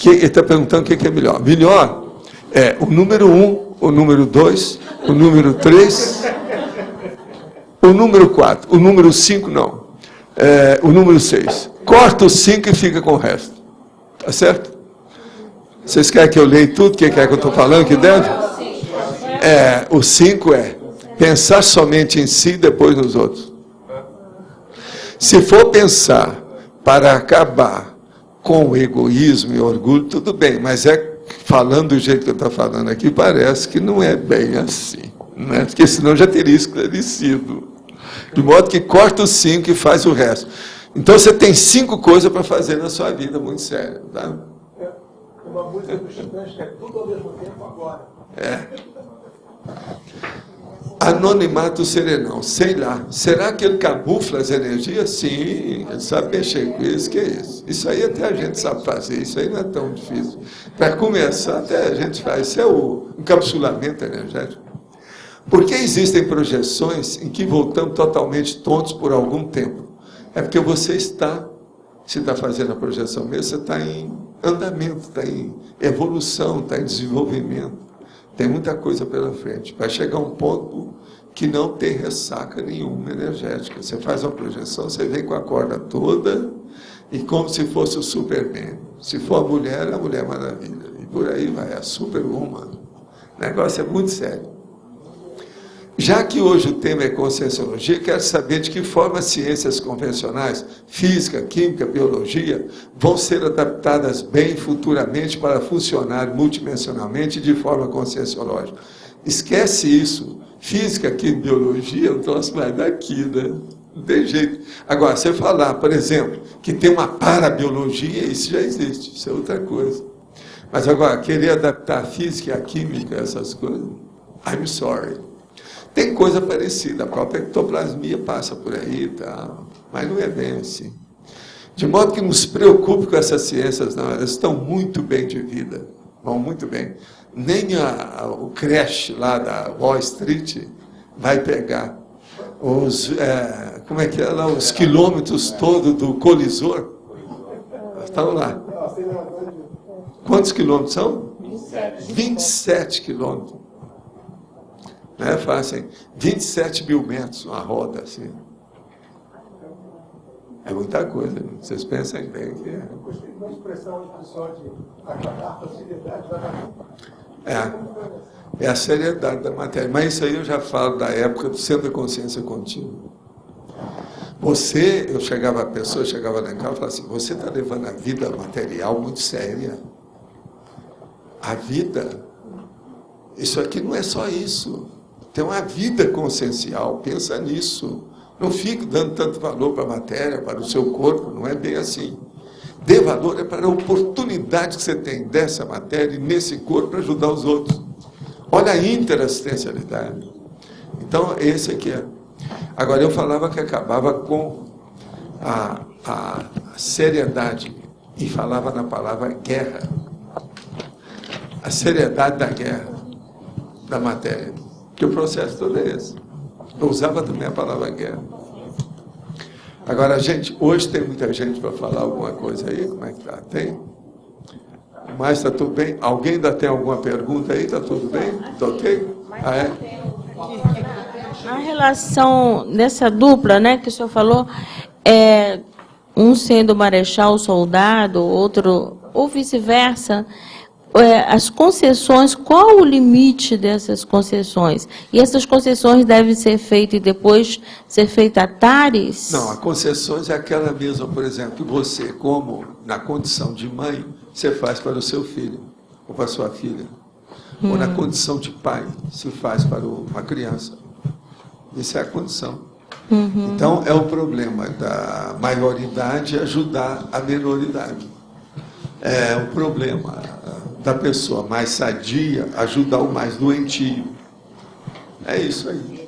Ele está perguntando o que é melhor. Melhor é o número 1, o número 2, o número 3, o número 4, o número 5 não, o número 6. Corta o 5 e fica com o resto. Tá certo? Vocês querem que eu leia tudo? O que é que eu estou falando que deve? O 5 é pensar somente em si, depois nos outros. Se for pensar para acabar com o egoísmo e o orgulho, tudo bem, mas falando do jeito que eu estou falando aqui, parece que não é bem assim, né? Porque senão já teria esclarecido. De modo que corta os 5 e faz o resto. Então você tem 5 coisas para fazer na sua vida, muito sério. Tá? Uma música dos Titãs que é tudo ao mesmo tempo agora. Anonimato serenão, sei lá. Será que ele camufla as energias? Sim, ele sabe mexer com isso, que é isso. Isso aí até a gente sabe fazer, isso aí não é tão difícil. Para começar, até a gente faz. Isso é o encapsulamento energético. Por que existem projeções em que voltamos totalmente tontos por algum tempo? É porque você está, se está fazendo a projeção mesmo, você está em andamento, está em evolução, está em desenvolvimento. Tem muita coisa pela frente. Vai chegar um ponto que não tem ressaca nenhuma energética. Você faz uma projeção, você vem com a corda toda e como se fosse o Superman. Se for a Mulher Maravilha. E por aí vai, a Superwoman. O negócio é muito sério. Já que hoje o tema é conscienciologia, quero saber de que forma as ciências convencionais, física, química, biologia, vão ser adaptadas bem futuramente para funcionar multidimensionalmente de forma conscienciológica. Esquece isso. Física, química, biologia, o troço vai daqui, né? Não tem jeito. Agora, você falar, por exemplo, que tem uma parabiologia, isso já existe, isso é outra coisa. Mas agora, querer adaptar a física e a química, essas coisas, I'm sorry. Tem coisa parecida, a própria ectoplasmia passa por aí, tá? Mas não é bem assim. De modo que nos preocupe com essas ciências, não, elas estão muito bem de vida, vão muito bem. Nem o crash lá da Wall Street vai pegar os, como é que é lá, os quilômetros todos do colisor. Estão lá. Quantos quilômetros são? 27 quilômetros. Não é fácil, hein? 27 mil metros, uma roda assim. É muita coisa, né? Vocês pensem bem que é. Eu gostei da expressão do pessoal de acabar com a seriedade da matéria. É a seriedade da matéria. Mas isso aí eu já falo da época do Centro da Consciência Contínua. A pessoa chegava lá em casa e falava assim, você está levando a vida material muito séria. A vida, isso aqui não é só isso. Tem uma vida consciencial, pensa nisso. Não fique dando tanto valor para a matéria, para o seu corpo, não é bem assim. Dê valor é para a oportunidade que você tem dessa matéria e nesse corpo para ajudar os outros. Olha a interassistencialidade. Então, esse aqui é. Agora, eu falava que acabava com a seriedade e falava na palavra guerra. A seriedade da guerra, da matéria. Que o processo todo é esse. Eu usava também a palavra guerra. Agora, gente, hoje tem muita gente para falar alguma coisa aí? Como é que está? Tem? Mas está tudo bem? Alguém ainda tem alguma pergunta aí? Está tudo bem? Está ok? Ah, é? Na relação dessa dupla, né, que o senhor falou, um sendo marechal, soldado, outro, ou vice-versa, as concessões, qual o limite dessas concessões? E essas concessões devem ser feitas e depois ser feitas a tares? Não, a concessões é aquela mesma, por exemplo, que você, como na condição de mãe, você faz para o seu filho, ou para a sua filha. Ou na condição de pai, se faz para uma criança. Isso é a condição. Então, é o problema da maioridade ajudar a minoridade. É o problema da pessoa mais sadia ajudar o mais doentio. É isso aí.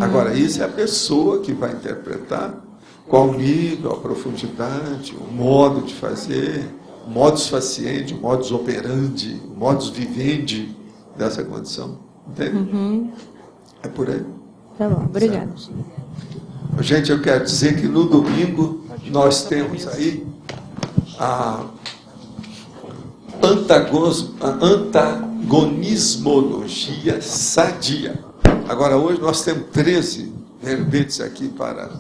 Agora, isso é a pessoa que vai interpretar qual o nível, a profundidade, o modo de fazer, o modus faciente, o modus operandi, o modus vivendi dessa condição. Entende? É por aí. Tá bom, obrigada. Gente, eu quero dizer que no domingo nós temos aí a antagonismologia sadia. Agora, hoje nós temos 13 verbetes aqui para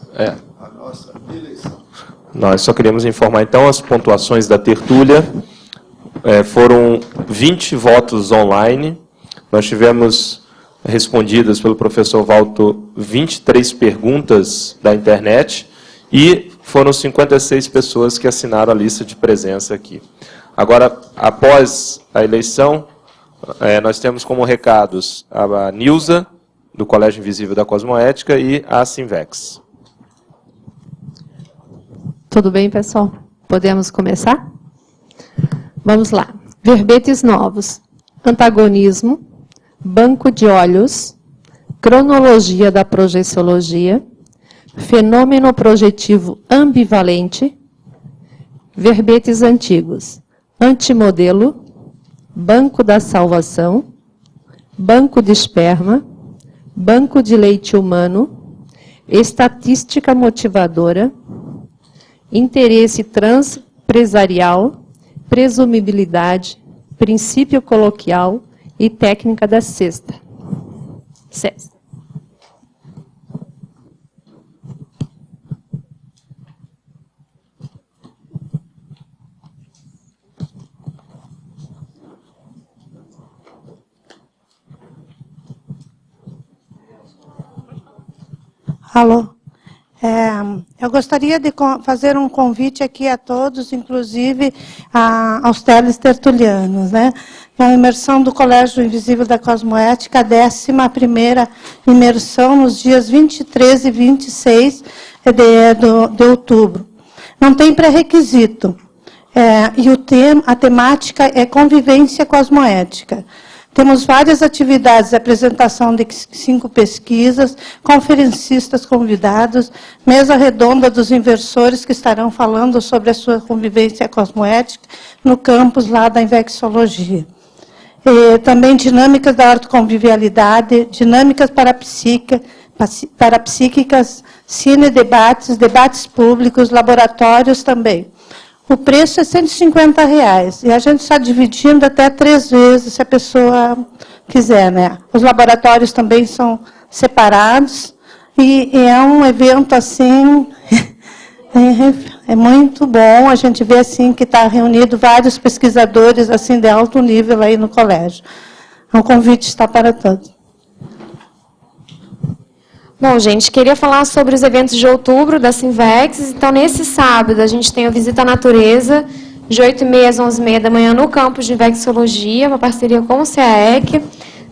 a nossa eleição. Nós só queremos informar, então, as pontuações da tertúlia. Foram 20 votos online. Nós tivemos respondidas pelo professor Walter 23 perguntas da internet e foram 56 pessoas que assinaram a lista de presença aqui. Agora, após a eleição, nós temos como recados a Nilza, do Colégio Invisível da Cosmoética, e a Sinvex. Tudo bem, pessoal? Podemos começar? Vamos lá. Verbetes novos. Antagonismo, banco de olhos, cronologia da projeciologia, fenômeno projetivo ambivalente, verbetes antigos, antimodelo, banco da salvação, banco de esperma, banco de leite humano, estatística motivadora, interesse transpresarial, presumibilidade, princípio coloquial e técnica da sexta. Alô. Eu gostaria de fazer um convite aqui a todos, inclusive aos telestertulianos, né? É a imersão do Colégio Invisível da Cosmoética, a 11ª imersão, nos dias 23 e 26 de outubro. Não tem pré-requisito. E a temática é convivência cosmoética. Temos várias atividades, apresentação de 5 pesquisas, conferencistas convidados, mesa redonda dos inversores que estarão falando sobre a sua convivência cosmoética no campus lá da Invexologia. Também dinâmicas da autoconvivialidade, dinâmicas parapsíquicas, cine-debates, debates públicos, laboratórios também. O preço é R$ 150 e a gente está dividindo até 3 vezes, se a pessoa quiser, né? Os laboratórios também são separados e é um evento assim é muito bom. A gente vê assim que está reunido vários pesquisadores assim de alto nível aí no colégio. O convite está para todos. Bom, gente, queria falar sobre os eventos de outubro da Sinvex. Então, nesse sábado, a gente tem a Visita à Natureza, de 8h30 às 11h30 da manhã, no campus de Invexologia, uma parceria com o CAEC.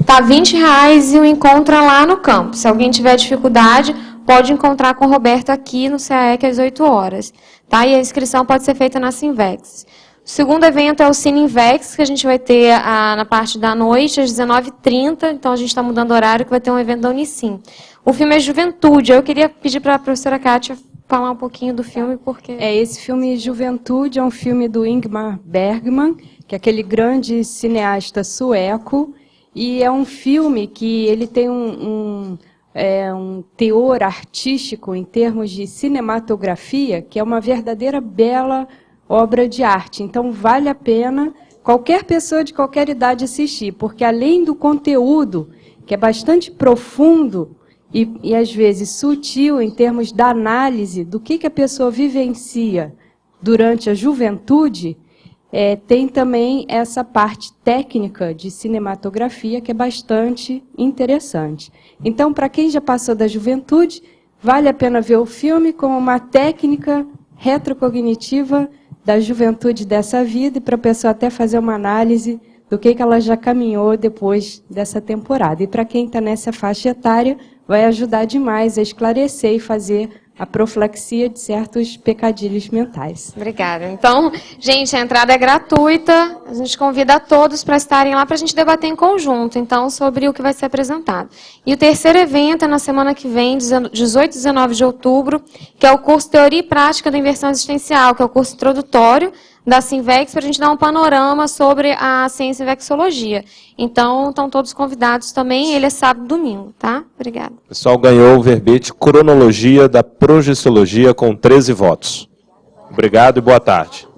Está R$ 20 e o encontro é lá no campus. Se alguém tiver dificuldade, pode encontrar com o Roberto aqui no CAEC às 8 horas. Tá? E a inscrição pode ser feita na Sinvex. O segundo evento é o Cine Invex, que a gente vai ter na parte da noite, às 19h30. Então, a gente está mudando o horário, que vai ter um evento da Unicim. O filme é Juventude. Eu queria pedir para a professora Kátia falar um pouquinho do filme, porque... Esse filme Juventude é um filme do Ingmar Bergman, que é aquele grande cineasta sueco, e é um filme que ele tem um teor artístico em termos de cinematografia, que é uma verdadeira bela obra de arte. Então, vale a pena qualquer pessoa de qualquer idade assistir, porque além do conteúdo, que é bastante profundo e às vezes sutil em termos da análise do que a pessoa vivencia durante a juventude, tem também essa parte técnica de cinematografia que é bastante interessante. Então, para quem já passou da juventude, vale a pena ver o filme como uma técnica retrocognitiva da juventude dessa vida e para a pessoa até fazer uma análise do que ela já caminhou depois dessa temporada. E para quem está nessa faixa etária, vai ajudar demais a esclarecer e fazer a profilaxia de certos pecadilhos mentais. Obrigada. Então, gente, a entrada é gratuita. A gente convida a todos para estarem lá para a gente debater em conjunto, então, sobre o que vai ser apresentado. E o terceiro evento é na semana que vem, 18 e 19 de outubro, que é o curso Teoria e Prática da Inversão Existencial, que é o curso introdutório da Sinvex, para a gente dar um panorama sobre a ciência e vexologia. Então, estão todos convidados também. Ele é sábado e domingo, tá? Obrigada. O pessoal ganhou o verbete Cronologia da Projeciologia com 13 votos. Obrigado e boa tarde.